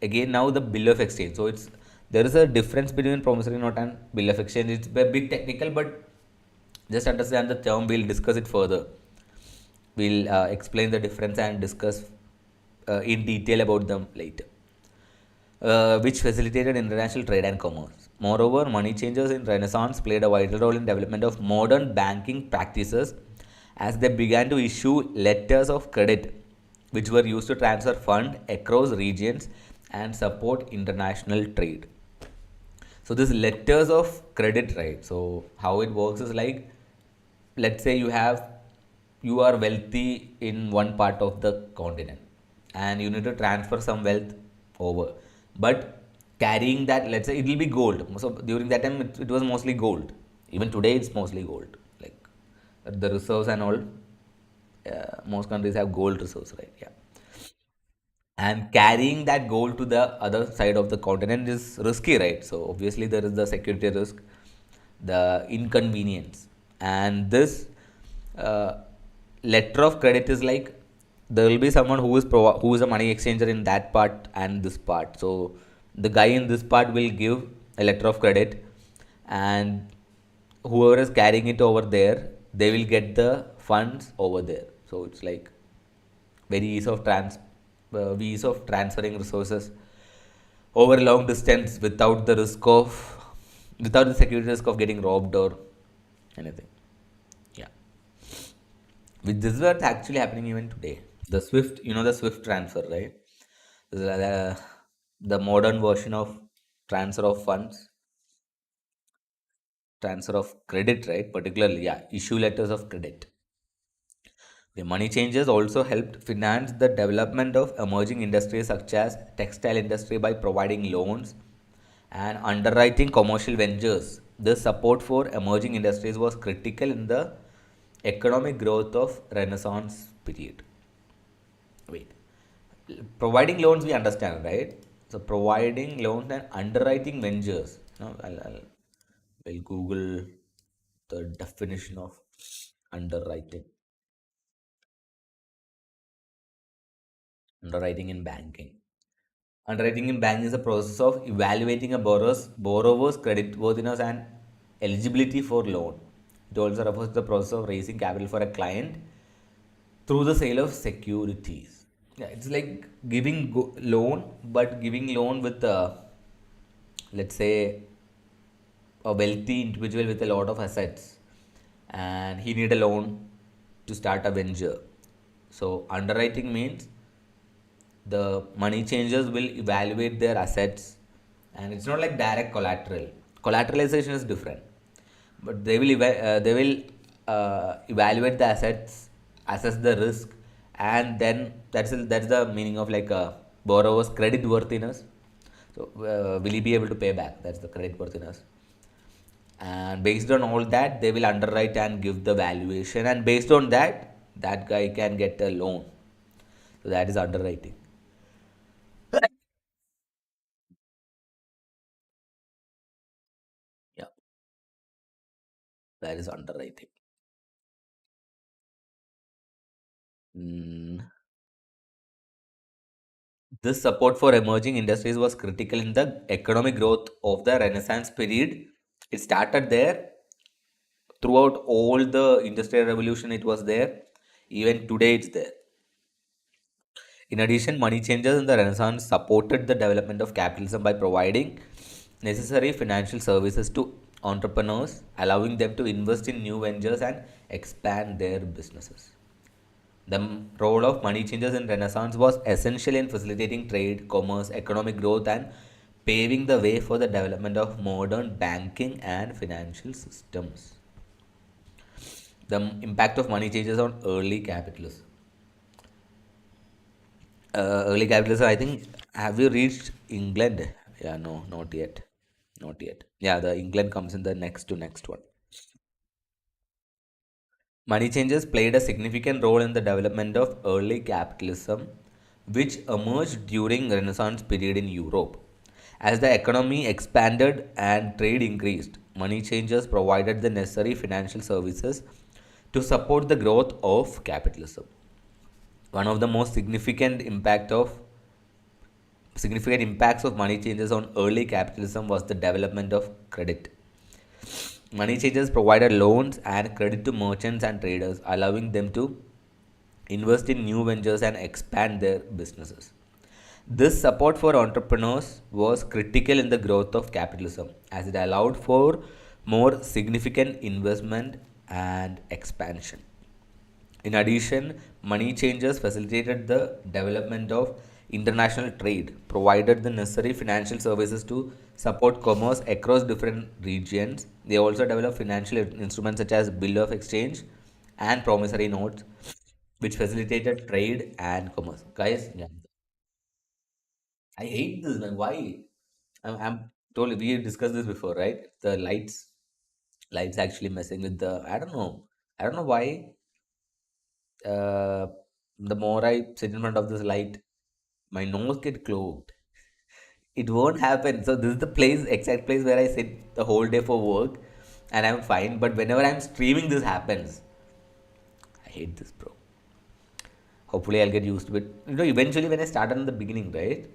Again, now the bill of exchange. So there is a difference between promissory note and bill of exchange. It's a bit technical, but Just understand the term, we'll discuss it further. We'll explain the difference and discuss in detail about them later, which facilitated international trade and commerce. Moreover, money changers in Renaissance played a vital role in development of modern banking practices as they began to issue letters of credit, which were used to transfer funds across regions and support international trade. So this letters of credit, right? So how it works is like, let's say you are wealthy in one part of the continent and you need to transfer some wealth over, but carrying that, let's say it will be gold. So during that time it was mostly gold. Even today it's mostly gold. Like the reserves and all, most countries have gold reserves, right? Yeah. And carrying that gold to the other side of the continent is risky, right? So obviously there is the security risk, the inconvenience, and this uh, letter of credit is like, there will be someone who is a money exchanger in that part and this part. So the guy in this part will give a letter of credit, and whoever is carrying it over there, they will get the funds over there. So it's like very ease of transferring resources over long distance without the risk of, without the security risk of getting robbed or anything. Yeah, with this is what's actually happening even today. The Swift, the Swift transfer, right? The modern version of transfer of funds, transfer of credit, right? Particularly, yeah, issue letters of credit. The money changes also helped finance the development of emerging industries such as textile industry by providing loans and underwriting commercial ventures. This support for emerging industries was critical in the economic growth of Renaissance period. Wait, providing loans we understand, right? So providing loans and underwriting ventures. I'll Google the definition of underwriting. Underwriting in banking. Underwriting in banking is a process of evaluating a borrower's creditworthiness and eligibility for loan. It also refers to the process of raising capital for a client through the sale of securities. Yeah, it's like giving loan, but giving loan with, let's say, a wealthy individual with a lot of assets, and he need a loan to start a venture. So underwriting means the money changers will evaluate their assets, and it's not like direct collateral. Collateralization is different, but they will evaluate the assets, assess the risk, and then that's the meaning of like a borrower's credit worthiness. So will he be able to pay back? That's the credit worthiness. And based on all that, they will underwrite and give the valuation, and based on that, that guy can get a loan. So that is underwriting. Yeah, that is underwriting. Mm. This support for emerging industries was critical in the economic growth of the Renaissance period. It started there. Throughout all the industrial revolution, it was there. Even today, it's there. In addition, money changers in the Renaissance supported the development of capitalism by providing necessary financial services to entrepreneurs, allowing them to invest in new ventures and expand their businesses. The role of money changers in Renaissance was essential in facilitating trade, commerce, economic growth, and paving the way for the development of modern banking and financial systems. The impact of money changers on early capitalism. Early capitalism, I think, have you reached England? Yeah, no, not yet. Not yet. Yeah, the England comes in the next to next one. Money changers played a significant role in the development of early capitalism, which emerged during Renaissance period in Europe. As the economy expanded and trade increased, money changers provided the necessary financial services to support the growth of capitalism. One of the most significant impacts of money changes on early capitalism was the development of credit. Money changers provided loans and credit to merchants and traders, allowing them to invest in new ventures and expand their businesses. This support for entrepreneurs was critical in the growth of capitalism as it allowed for more significant investment and expansion. In addition, money changers facilitated the development of international trade, provided the necessary financial services to support commerce across different regions. They also developed financial instruments such as bill of exchange and promissory notes, which facilitated trade and commerce. Guys, yeah, I hate this, man. Why? I'm totally. We discussed this before, right? The lights actually messing with the. I don't know. I don't know why. Uh, the more I sit in front of this light, my nose get clogged. It won't happen. So this is the place, exact place where I sit the whole day for work, and I'm fine. But whenever I'm streaming, this happens. I hate this, bro. Hopefully, I'll get used to it. Eventually, when I started in the beginning, right,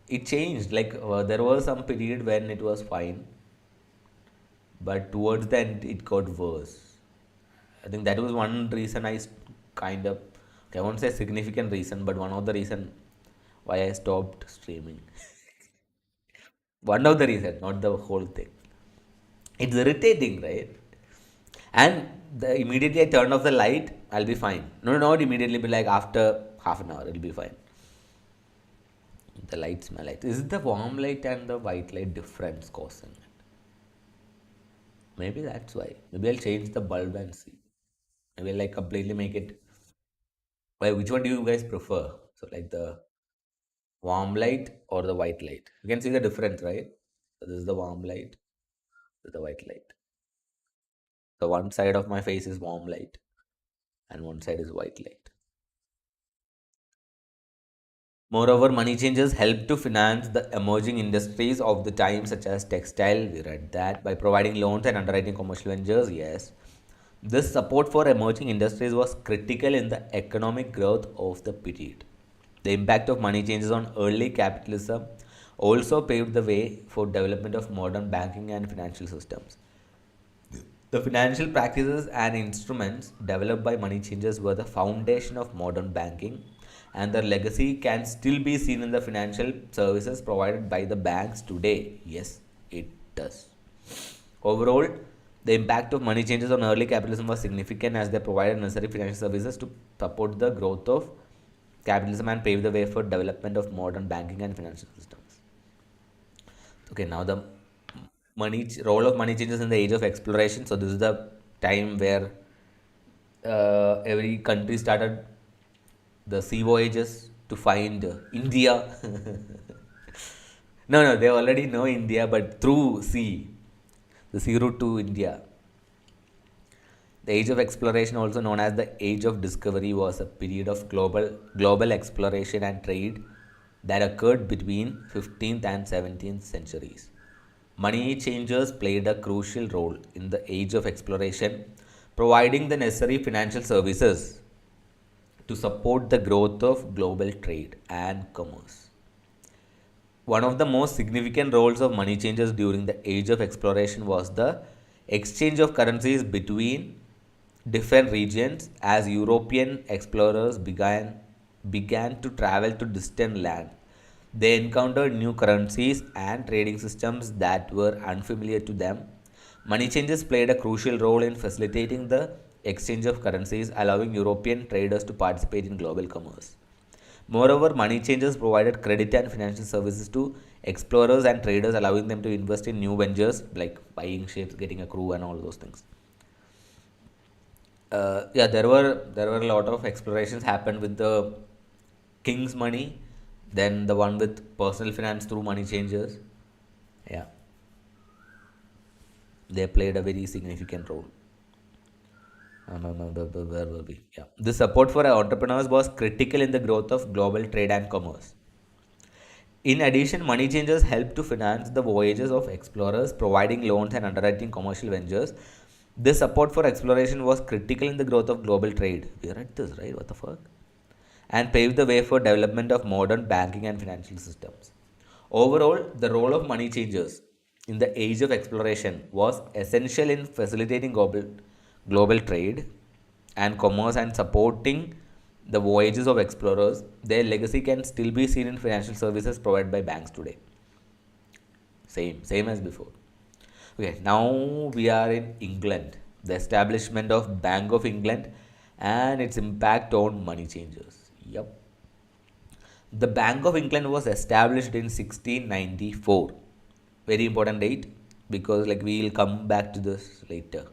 it changed. Like there was some period when it was fine, but towards the end, it got worse. I think that was one reason kind of, okay, I won't say significant reason, but one of the reason why I stopped streaming. One of the reason, not the whole thing. It's irritating, right? And immediately I turn off the light, I'll be fine. No, not immediately, but like after half an hour, it'll be fine. The lights, my light. Is it the warm light and the white light difference causing it? Maybe that's why. Maybe I'll change the bulb and see. Maybe I'll like completely make it. Well, which one do you guys prefer? So like the warm light or the white light? You can see the difference, right? So this is the warm light, this is the white light. So one side of my face is warm light and one side is white light. Moreover, money changers help to finance the emerging industries of the time, such as textile. We read that by providing loans and underwriting commercial ventures. Yes, this support for emerging industries was critical in the economic growth of the period. The impact of money changes on early capitalism also paved the way for development of modern banking and financial systems. The financial practices and instruments developed by money changers were the foundation of modern banking, and their legacy can still be seen in the financial services provided by the banks today. Yes, it does. Overall, the impact of money changes on early capitalism was significant as they provided necessary financial services to support the growth of capitalism and pave the way for development of modern banking and financial systems. Okay, now the role of money changes in the age of exploration. So this is the time where every country started the sea voyages to find India. No, they already know India, but through sea, the sea route to India. The age of exploration, also known as the age of discovery, was a period of global exploration and trade that occurred between 15th and 17th centuries. Money changers played a crucial role in the age of exploration, providing the necessary financial services to support the growth of global trade and commerce. One of the most significant roles of money changers during the age of exploration was the exchange of currencies between different regions as European explorers began to travel to distant lands. They encountered new currencies and trading systems that were unfamiliar to them. Money changes played a crucial role in facilitating the exchange of currencies, allowing European traders to participate in global commerce. Moreover, money changers provided credit and financial services to explorers and traders, allowing them to invest in new ventures like buying ships, getting a crew, and all those things. Yeah, there were a lot of explorations happened with the king's money, then the one with personal finance through money changers. Yeah, they played a very significant role. Where were we? Yeah, the support for entrepreneurs was critical in the growth of global trade and commerce. In addition, money changers helped to finance the voyages of explorers, providing loans and underwriting commercial ventures. This support for exploration was critical in the growth of global trade. We read this, right? What the fuck? And paved the way for development of modern banking and financial systems. Overall, the role of money changers in the age of exploration was essential in facilitating global trade and commerce and supporting the voyages of explorers. Their legacy can still be seen in financial services provided by banks today. Same as before. Okay, now we are in England. The establishment of Bank of England and its impact on money changers. Yep. The Bank of England was established in 1694. Very important date because like we'll come back to this later.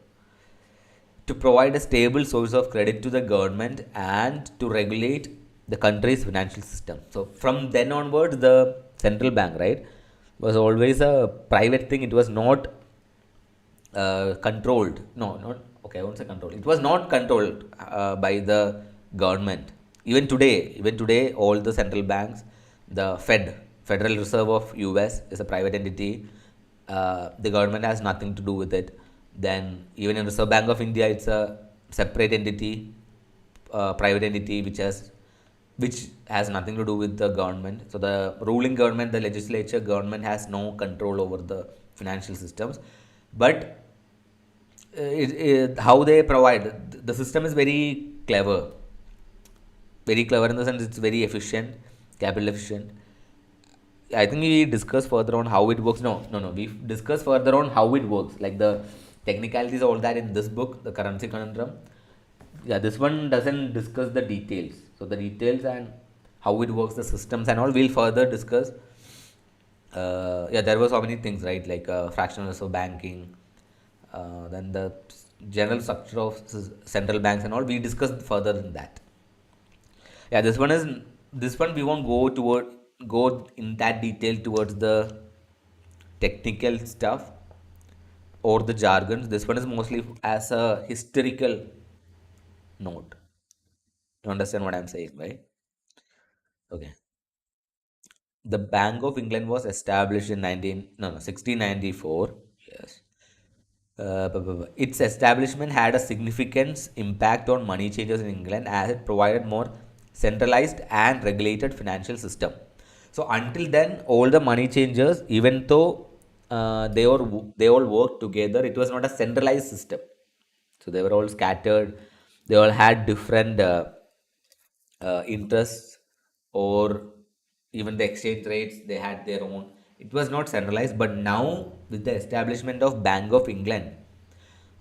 To provide a stable source of credit to the government and to regulate the country's financial system. So from then onwards, the central bank, right, was always a private thing. It was not controlled. No, not okay. I won't say controlled. It was not controlled by the government. Even today, all the central banks, the Federal Reserve of US, is a private entity. The government has nothing to do with it. Then even in Reserve Bank of India, it's a separate entity, private entity which has nothing to do with the government. So the ruling government, the legislature government has no control over the financial systems. But how they provide the system is very clever in the sense it's very efficient, capital efficient. I think we discuss further on how it works. No, we discuss further on how it works, like the technicalities, all that in this book, the currency conundrum. Yeah, this one doesn't discuss the details. So the details and how it works, the systems and all, we'll further discuss. Yeah, there were so many things, right? Like fractional reserve banking, then the general structure of central banks and all. We discussed further in that. Yeah, this one we won't go in that detail towards the technical stuff or the jargons. This one is mostly as a historical note. You understand what I'm saying, right? Okay. The Bank of England was established in 1694. Yes. Its establishment had a significant impact on money changers in England as it provided more centralized and regulated financial system. So until then, all the money changers, even though they all worked together, it was not a centralized system. So they were all scattered. They all had different interests, or even the exchange rates. They had their own. It was not centralized. But now, with the establishment of Bank of England,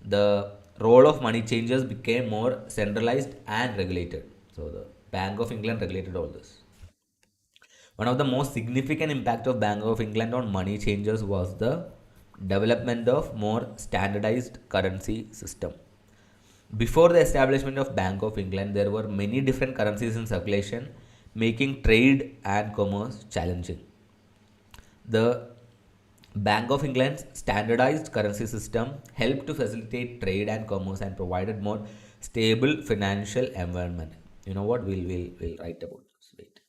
the role of money changers became more centralized and regulated. So the Bank of England regulated all this. One of the most significant impact of Bank of England on money changers was the development of more standardized currency system. Before the establishment of Bank of England, there were many different currencies in circulation, making trade and commerce challenging. The Bank of England's standardized currency system helped to facilitate trade and commerce and provided more stable financial environment. You know what? We'll write about this. Wait.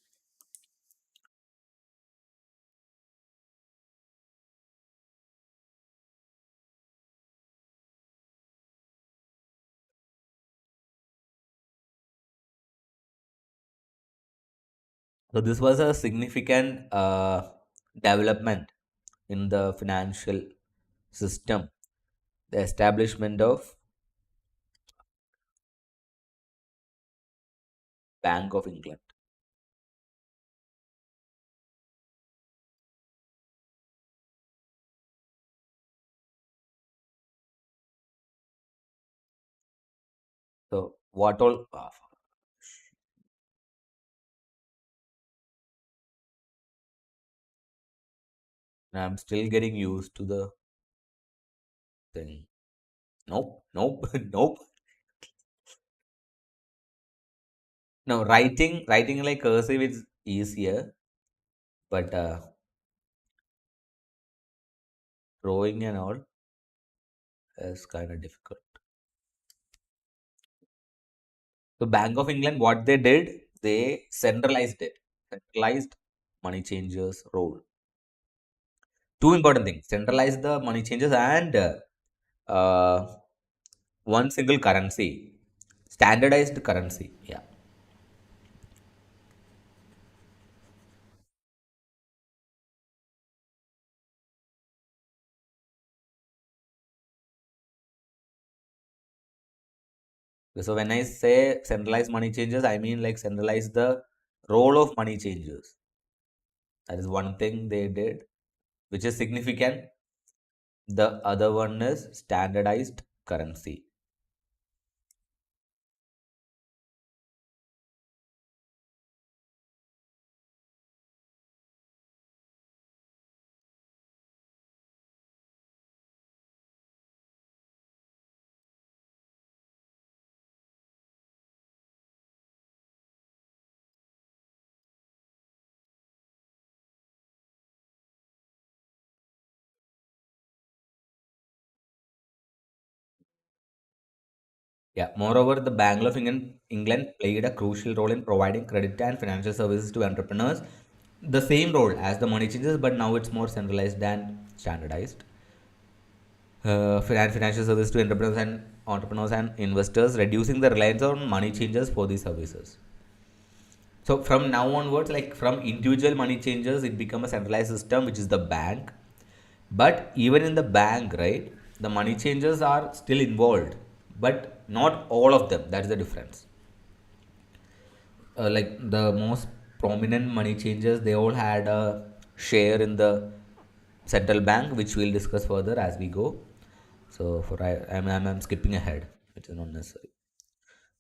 So this was a significant development in the financial system, the establishment of Bank of England. So what all? I'm still getting used to the thing. Nope, nope. No, writing like cursive is easier, but drawing and all is kind of difficult. So Bank of England, what they did, they centralized money changers role. Two important things: centralize the money changers and uh, one single currency, standardized currency. Yeah. So when I say centralized money changes, I mean like centralize the role of money changes. That is one thing they did, which is significant. The other one is standardized currency. Yeah. Moreover, the Bank of England played a crucial role in providing credit and financial services to entrepreneurs. The same role as the money changes, but now it's more centralized and standardized. Financial services to entrepreneurs and investors, reducing the reliance on money changers for these services. So from now onwards, like from individual money changers, it become a centralized system, which is the bank. But even in the bank, right, the money changers are still involved, but not all of them. That's the difference. Like the most prominent money changers, they all had a share in the central bank, which we'll discuss further as we go. So for I'm skipping ahead, which is not necessary.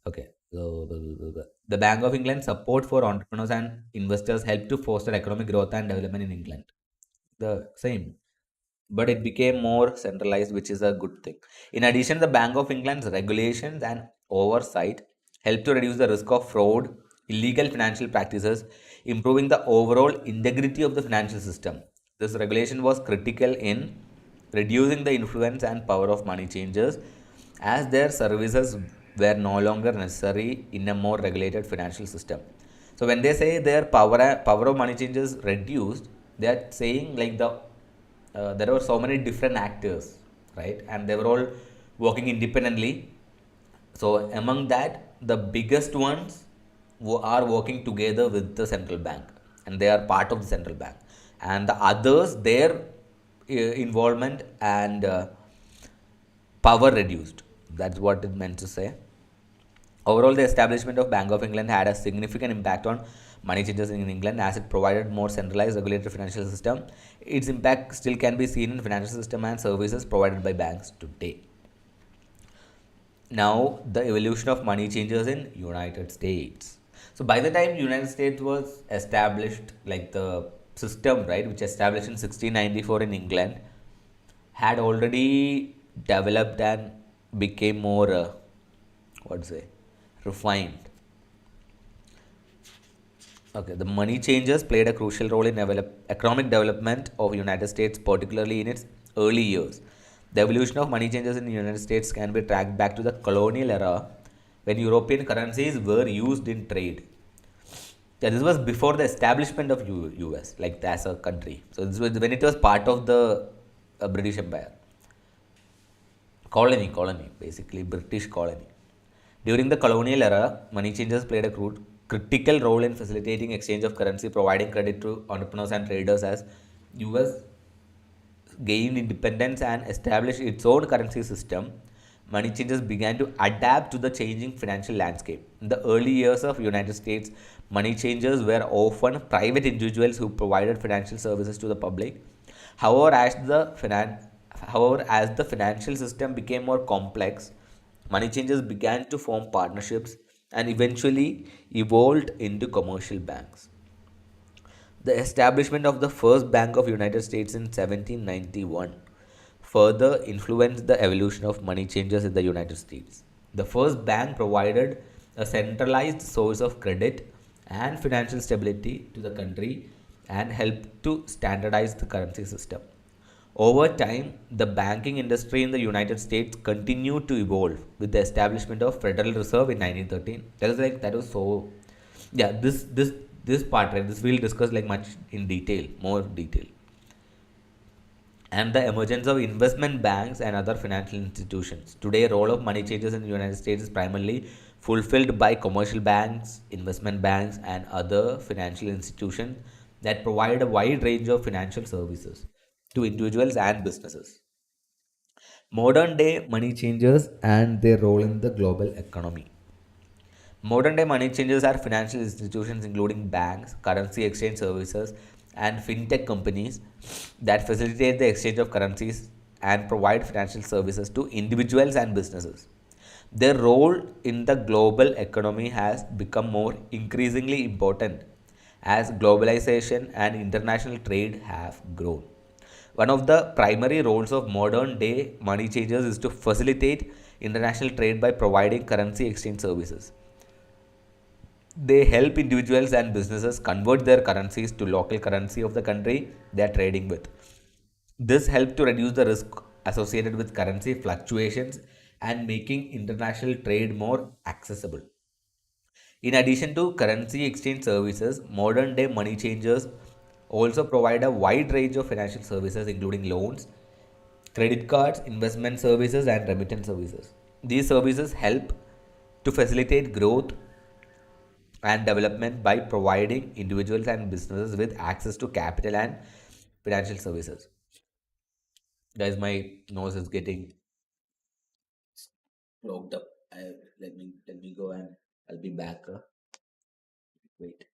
Okay. So the Bank of England support for entrepreneurs and investors helped to foster economic growth and development in England. The same, but it became more centralized, which is a good thing. In addition, the Bank of England's regulations and oversight helped to reduce the risk of fraud, illegal financial practices, improving the overall integrity of the financial system. This regulation was critical in reducing the influence and power of money changers as their services were no longer necessary in a more regulated financial system. So when they say their power of money changers reduced, they are saying like there were so many different actors, right? And they were all working independently. So among that, the biggest ones are working together with the central bank, and they are part of the central bank. And the others, their involvement and power reduced. That's what it meant to say. Overall, the establishment of Bank of England had a significant impact on money changes in England as it provided more centralized regulatory financial system. Its impact still can be seen in financial system and services provided by banks today. Now, the evolution of money changes in United States. So by the time United States was established, like the system, right, which established in 1694 in England, had already developed and became more, what to say, refined. Okay, the money changers played a crucial role in economic development of United States, particularly in its early years. The evolution of money changers in the United States can be tracked back to the colonial era when European currencies were used in trade. Yeah, this was before the establishment of US, like as a country. So this was when it was part of the British Empire. Colony, basically British colony. During the colonial era, money changers played a critical role in facilitating exchange of currency, providing credit to entrepreneurs and traders as US gained independence and established its own currency system. Money changers began to adapt to the changing financial landscape. In the early years of United States, money changers were often private individuals who provided financial services to the public. However, as the financial system became more complex, money changers began to form partnerships and eventually evolved into commercial banks. The establishment of the first Bank of United States in 1791 further influenced the evolution of money changers in the United States. The first bank provided a centralized source of credit and financial stability to the country and helped to standardize the currency system. Over time, the banking industry in the United States continued to evolve with the establishment of Federal Reserve in 1913. That was so. Yeah, this part, right? This we'll discuss like much in detail, more detail. And the emergence of investment banks and other financial institutions. Today, role of money changers in the United States is primarily fulfilled by commercial banks, investment banks, and other financial institutions that provide a wide range of financial services to individuals and businesses. Modern day money changers and their role in the global economy. Modern day money changers are financial institutions including banks, currency exchange services, and fintech companies that facilitate the exchange of currencies and provide financial services to individuals and businesses. Their role in the global economy has become more increasingly important as globalization and international trade have grown. One of the primary roles of modern day money changers is to facilitate international trade by providing currency exchange services. They help individuals and businesses convert their currencies to local currency of the country they are trading with. This helps to reduce the risk associated with currency fluctuations and making international trade more accessible. In addition to currency exchange services, modern day money changers also provide a wide range of financial services, including loans, credit cards, investment services, and remittance services. These services help to facilitate growth and development by providing individuals and businesses with access to capital and financial services. Guys, my nose is getting clogged up. Let me go and I'll be back. Wait.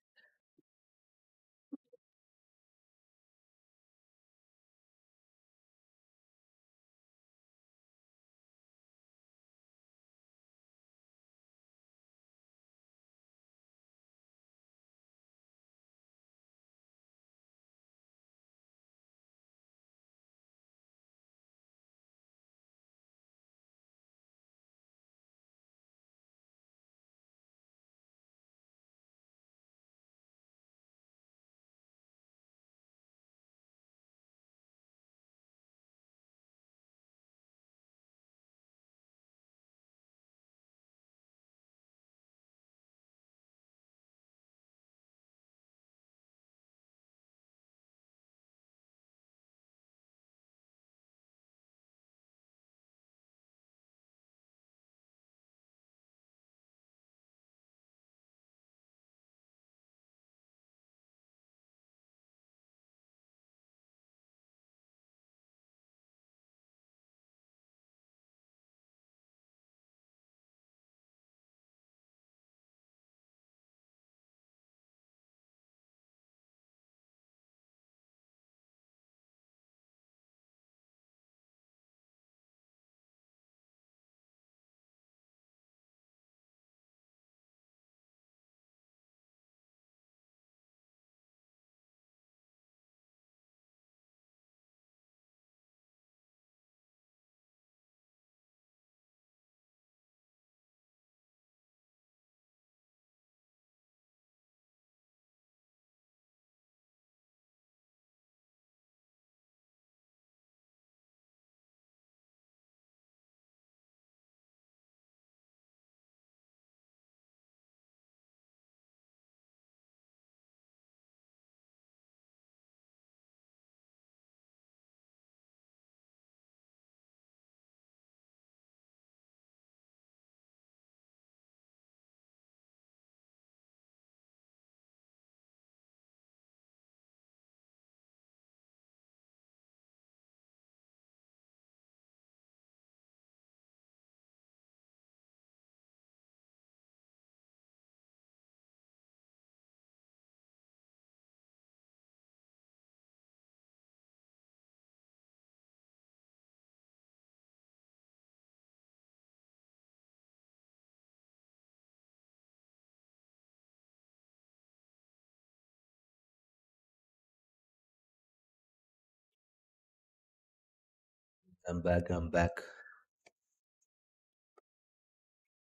I'm back. I'm back.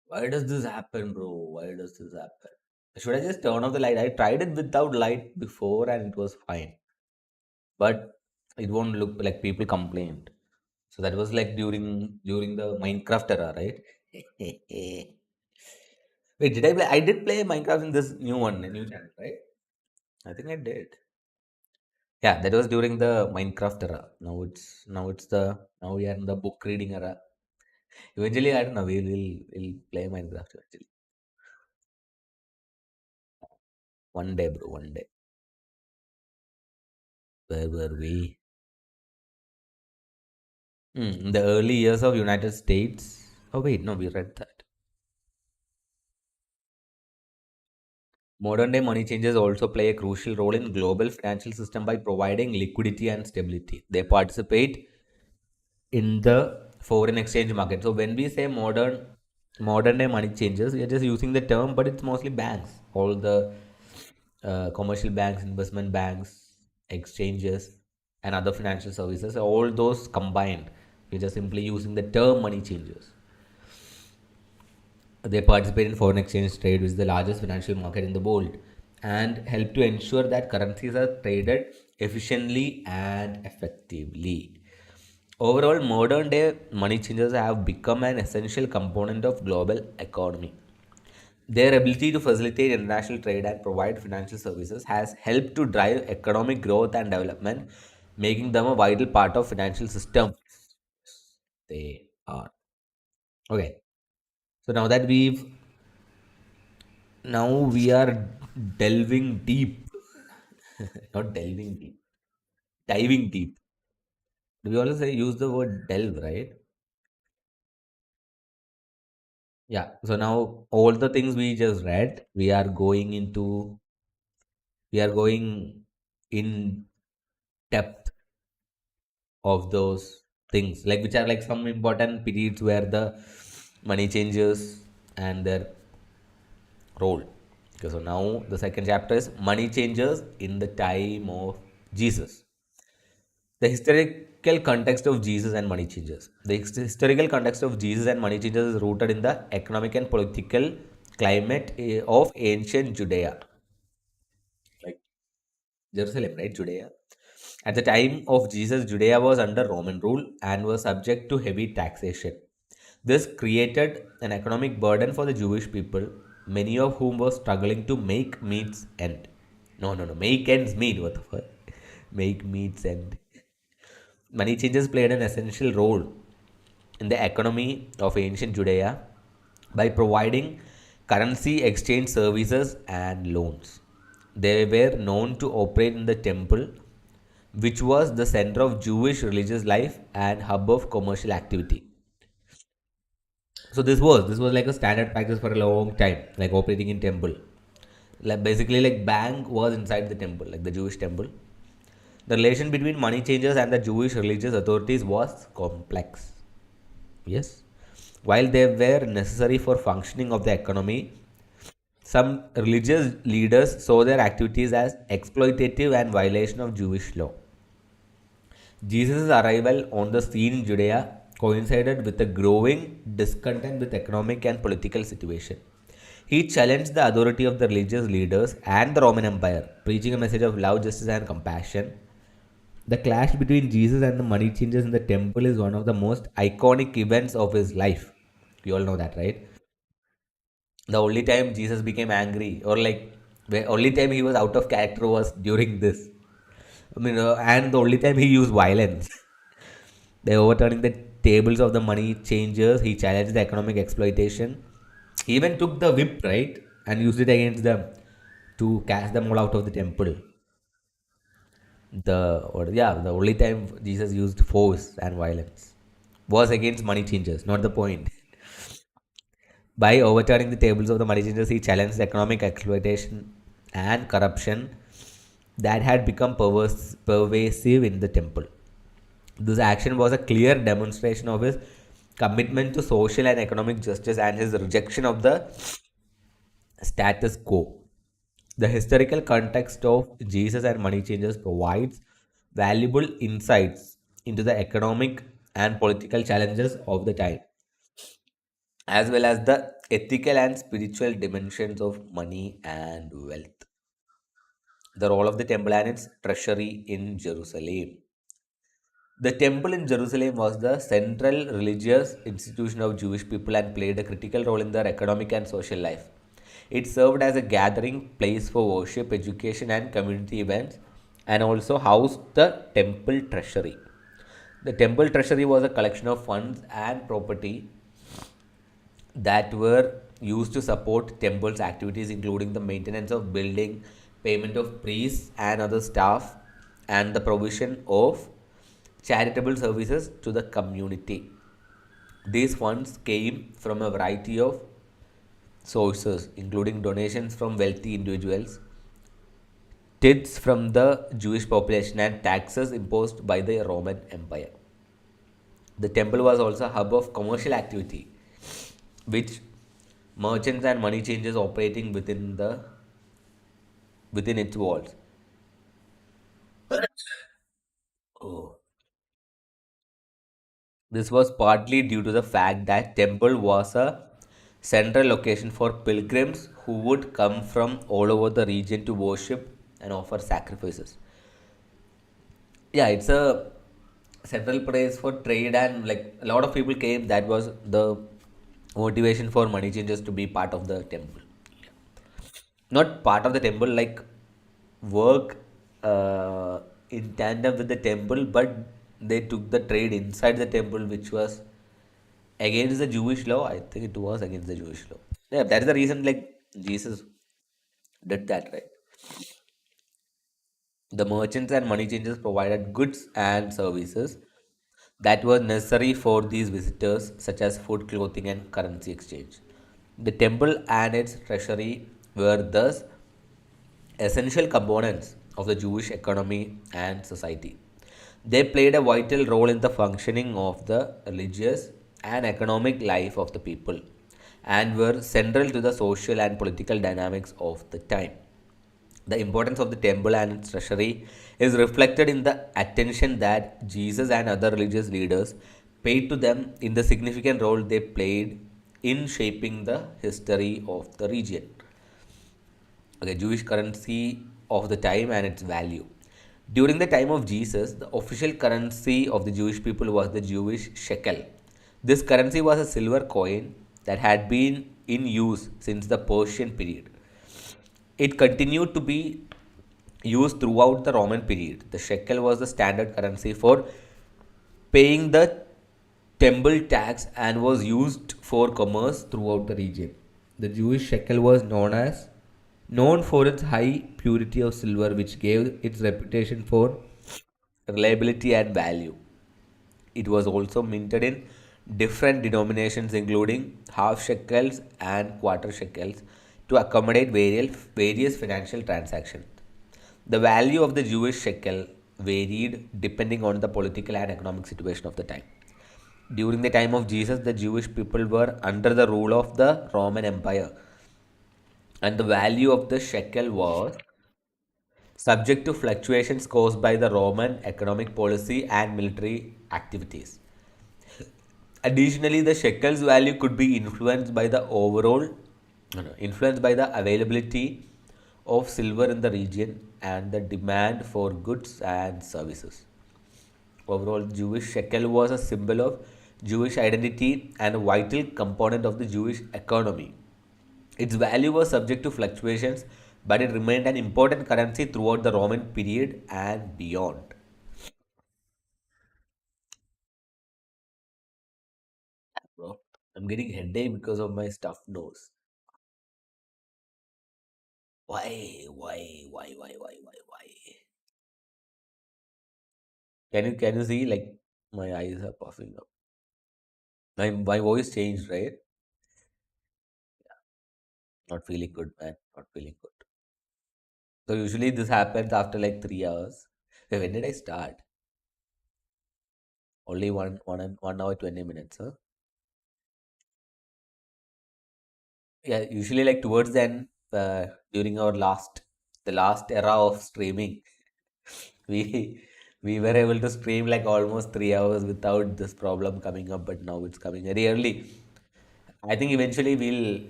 Why does this happen, bro? Why does this happen? Should I just turn off the light? I tried it without light before and it was fine. But it won't look like people complained. So that was like during the Minecraft era, right? Wait, did I play? I did play Minecraft in this new one, the new channel, right? I think I did. Yeah, that was during the Minecraft era. Now we are in the book reading era. Eventually, I don't know. We'll play Minecraft eventually. One day, bro. One day. Where were we? In the early years of United States. Oh wait, no, we read that. Modern day money changers also play a crucial role in global financial system by providing liquidity and stability. They participate in the foreign exchange market. So when we say modern day money changers, we are just using the term, but it's mostly banks. All the commercial banks, investment banks, exchanges, and other financial services, all those combined. We're just simply using the term money changers. They participate in foreign exchange trade, which is the largest financial market in the world, and help to ensure that currencies are traded efficiently and effectively. Overall, modern day money changers have become an essential component of global economy. Their ability to facilitate international trade and provide financial services has helped to drive economic growth and development, making them a vital part of financial system. They are. Okay. So now we are delving deep, not delving deep, diving deep. We always say use the word delve, right? Yeah. So now all the things we just read, we are going in depth of those things, like which are like some important periods where the money changes and their role. Okay, so now the second chapter is money changers in the time of Jesus. The historical context of Jesus and money changers. The historical context of Jesus and money changers is rooted in the economic and political climate of ancient Judea, like Jerusalem, right? Judea. At the time of Jesus, Judea was under Roman rule and was subject to heavy taxation. This created an economic burden for the Jewish people, many of whom were struggling to make meets end. No. Make ends meet. What the fuck? Make meets end. Money changers played an essential role in the economy of ancient Judea by providing currency exchange services and loans. They were known to operate in the temple, which was the center of Jewish religious life and hub of commercial activity. So this was like a standard practice for a long time, like operating in temple. Like basically, like bank was inside the temple, like the Jewish temple. The relation between money changers and the Jewish religious authorities was complex. Yes, while they were necessary for functioning of the economy, some religious leaders saw their activities as exploitative and violation of Jewish law. Jesus' arrival on the scene in Judea coincided with a growing discontent with economic and political situation. He challenged the authority of the religious leaders and the Roman Empire, preaching a message of love, justice, and compassion. The clash between Jesus and the money changers in the temple is one of the most iconic events of his life. You all know that, right? The only time Jesus became angry, or like the only time he was out of character was during this. I mean, and the only time he used violence. By overturning the tables of the money changers, he challenged the economic exploitation. He even took the whip, right, and used it against them to cast them all out of the temple. The only time Jesus used force and violence was against money changers, not the point. By overturning the tables of the money changers, he challenged the economic exploitation and corruption that had become pervasive in the temple. This action was a clear demonstration of his commitment to social and economic justice and his rejection of the status quo. The historical context of Jesus and money changers provides valuable insights into the economic and political challenges of the time, as well as the ethical and spiritual dimensions of money and wealth. The role of the temple and its treasury in Jerusalem. The temple in Jerusalem was the central religious institution of Jewish people and played a critical role in their economic and social life. It served as a gathering place for worship, education, and community events, and also housed the temple treasury. The temple treasury was a collection of funds and property that were used to support temple's activities, including the maintenance of building, payment of priests and other staff, and the provision of charitable services to the community. These funds came from a variety of sources, including donations from wealthy individuals, tithes from the Jewish population, and taxes imposed by the Roman Empire. The temple was also a hub of commercial activity, which merchants and money changers operating within its walls. Oh. This was partly due to the fact that temple was a central location for pilgrims who would come from all over the region to worship and offer sacrifices. Yeah, it's a central place for trade, and like a lot of people came. That was the motivation for money changers to be part of the temple. Not part of the temple, like work in tandem with the temple, but they took the trade inside the temple, which was against the Jewish law. I think it was against the Jewish law. Yeah, that is the reason like Jesus did that, right? The merchants and money changers provided goods and services that were necessary for these visitors, such as food, clothing, and currency exchange. The temple and its treasury were thus essential components of the Jewish economy and society. They played a vital role in the functioning of the religious and economic life of the people and were central to the social and political dynamics of the time. The importance of the temple and its treasury is reflected in the attention that Jesus and other religious leaders paid to them in the significant role they played in shaping the history of the region. Okay, Jewish currency of the time and its value. During the time of Jesus, the official currency of the Jewish people was the Jewish shekel. This currency was a silver coin that had been in use since the Persian period. It continued to be used throughout the Roman period. The shekel was the standard currency for paying the temple tax and was used for commerce throughout the region. The Jewish shekel was known for its high purity of silver, which gave its reputation for reliability and value. It was also minted in different denominations, including half shekels and quarter shekels, to accommodate various financial transactions. The value of the Jewish shekel varied depending on the political and economic situation of the time. During the time of Jesus, the Jewish people were under the rule of the Roman Empire, and the value of the shekel was subject to fluctuations caused by the Roman economic policy and military activities. Additionally, the shekel's value could be influenced by the availability of silver in the region and the demand for goods and services. Overall, Jewish shekel was a symbol of Jewish identity and a vital component of the Jewish economy. Its value was subject to fluctuations, but it remained an important currency throughout the Roman period and beyond. Bro, I'm getting headache because of my stuffed nose. Why? Can you see like my eyes are puffing up? My voice changed, right? Not feeling good, man. Not feeling good. So usually this happens after like 3 hours. Hey, when did I start? Only 1 hour 20 minutes, huh? Yeah, usually like towards the end, during the last era of streaming, we we were able to stream like almost 3 hours without this problem coming up, but now it's coming very early. I think eventually we'll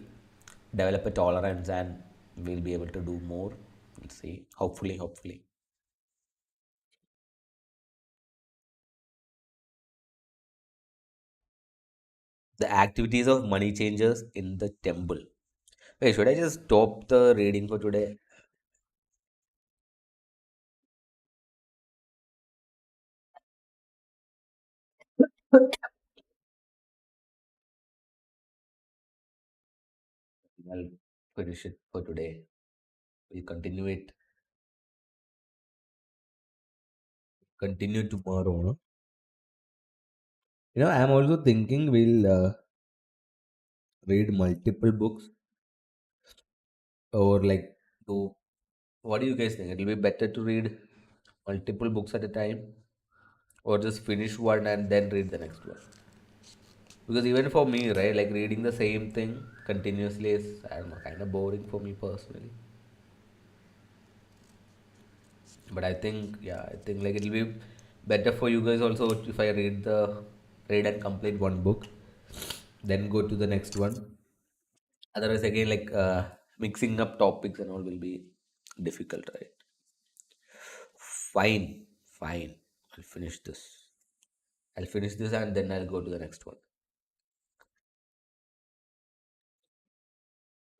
develop a tolerance and we'll be able to do more. Let's see. Hopefully. The activities of money changers in the temple. Wait, should I just stop the reading for today? I'll finish it for today. We'll continue tomorrow. No? I'm also thinking we'll read multiple books or like do. What do you guys think? It'll be better to read multiple books at a time or just finish one and then read the next one. Because even for me, right, like reading the same thing continuously is, I don't know, kind of boring for me personally. But I think, yeah, I think like it'll be better for you guys also if I read and complete one book, then go to the next one. Otherwise, again, like mixing up topics and all will be difficult, right? Fine, fine. I'll finish this. I'll finish this and then I'll go to the next one.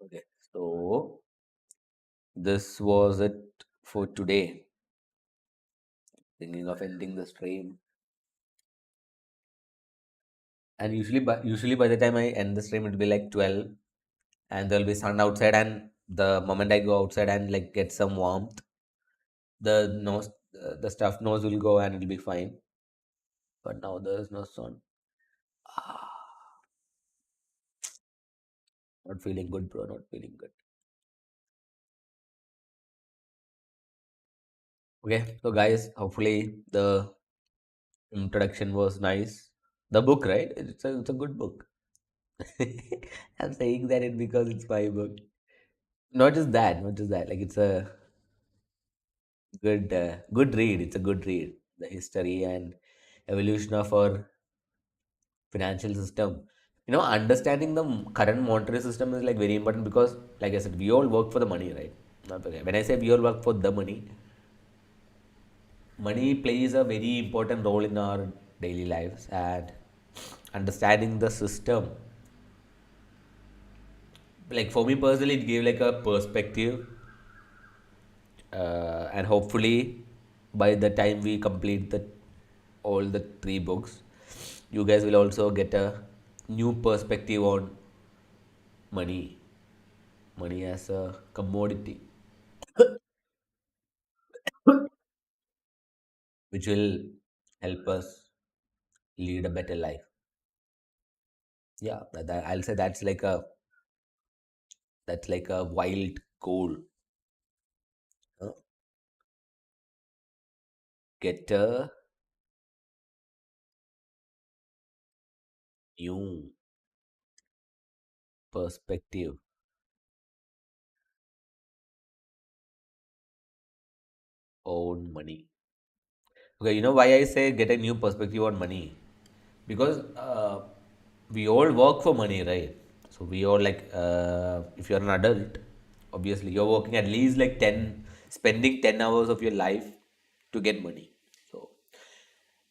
Okay. So this was it for today. Thinking of ending the stream. And usually by the time I end the stream, it'll be like 12, and there'll be sun outside. And the moment I go outside and like get some warmth, the stuffed nose will go and it'll be fine. But now there's no sun. Ah, not feeling good, bro. Not feeling good. Okay, so guys, hopefully the introduction was nice. The book, right? It's a good book. I'm saying that it because it's my book. Not just that. Like it's a good read. It's a good read. The history and evolution of our financial system. Understanding the current monetary system is like very important because, like I said, we all work for the money, right? Not okay. When I say we all work for the money, money plays a very important role in our daily lives, and understanding the system, like for me personally, it gave like a perspective, and hopefully by the time we complete the all the three books, you guys will also get a new perspective on money, money as a commodity, which will help us lead a better life. Yeah, I'll say that's like a wild goal. uh, Get a new perspective on money. Okay, you know why I say get a new perspective on money? Because we all work for money, right? So we all like, if you're an adult, obviously you're working at least like 10, spending 10 hours of your life to get money. So,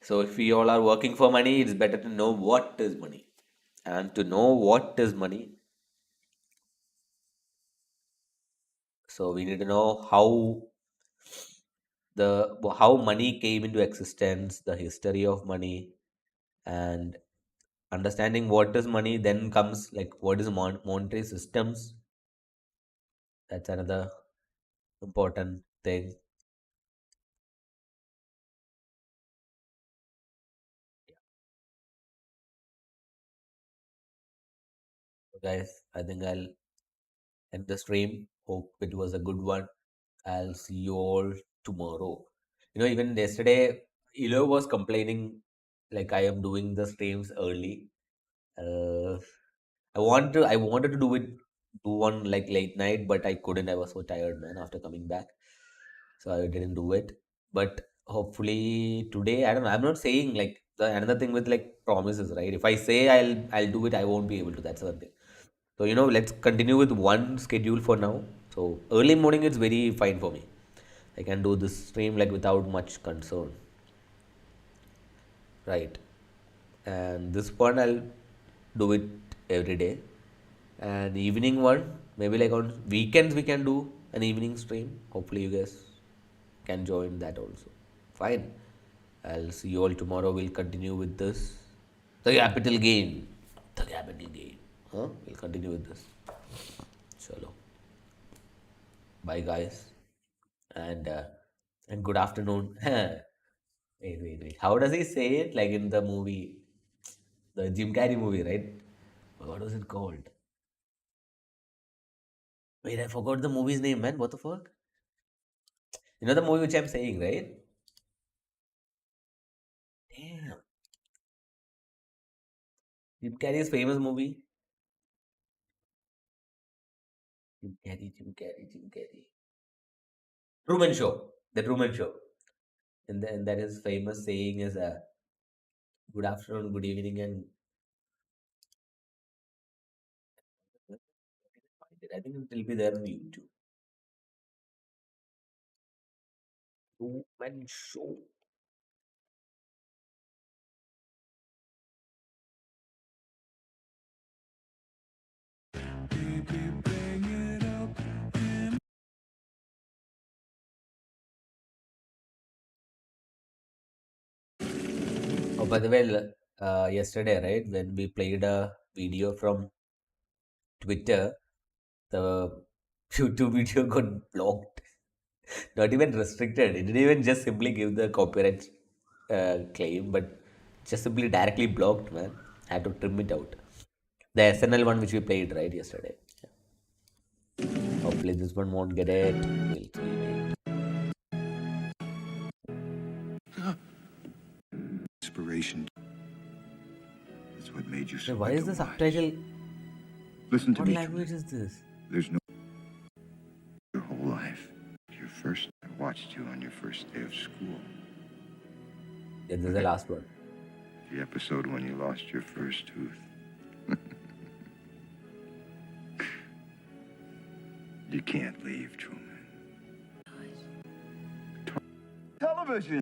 so if we all are working for money, it's better to know what is money. And to know what is money, so we need to know how money came into existence, the history of money, and understanding what is money. Then comes like what is monetary systems. That's another important thing. So guys, I think I'll end the stream. Hope it was a good one. I'll see you all tomorrow. Even yesterday, Elo was complaining like I am doing the streams early. uh, I wanted to do one like late night, but I couldn't. I was so tired, man, after coming back, so I didn't do it. But hopefully today, I don't know. I'm not saying like another thing with like promises, right? If I say I'll do it, I won't be able to. That's the thing. So let's continue with one schedule for now. So early morning is very fine for me. I can do this stream like without much concern, right? And this one I'll do it every day. And evening one, maybe like on weekends we can do an evening stream. Hopefully you guys can join that also. Fine. I'll see you all tomorrow. We'll continue with this. The capital gain. The capital gain. Huh? We'll continue with this. Chalo. Bye guys. And good afternoon. Wait. How does he say it? Like in the movie? The Jim Carrey movie, right? What was it called? Wait, I forgot the movie's name, man. What the fuck? You know the movie which I'm saying, right? Damn. Jim Carrey's famous movie. Jim Carrey, Jim Carrey, Jim Carrey. Truman Show. The Truman Show. And that his famous saying is good afternoon, good evening, and find it. I think it will be there on YouTube. Truman Show. Oh, by the way, yesterday, right, when we played a video from Twitter, the YouTube video got blocked. Not even restricted. It didn't even just simply give the copyright claim, but just simply directly blocked, man. Had to trim it out. The SNL one which we played right yesterday. Hopefully this one won't get it. We'll see. Wait. Inspiration is what made you Wait, so why is the idolized. subtitle? Listen to What me, language Truman. is this? There's no your whole life. I watched you on your first day of school. Yeah, this is the last one. The episode when you lost your first tooth. You can't leave, Truman. Television.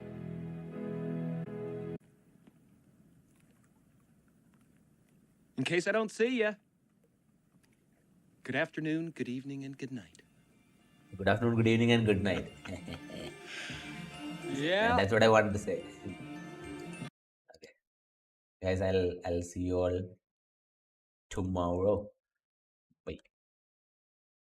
In case I don't see ya. Good afternoon, good evening, and good night. Good afternoon, good evening, and good night. And Yeah. that's what I wanted to say. Okay, guys, I'll see you all tomorrow.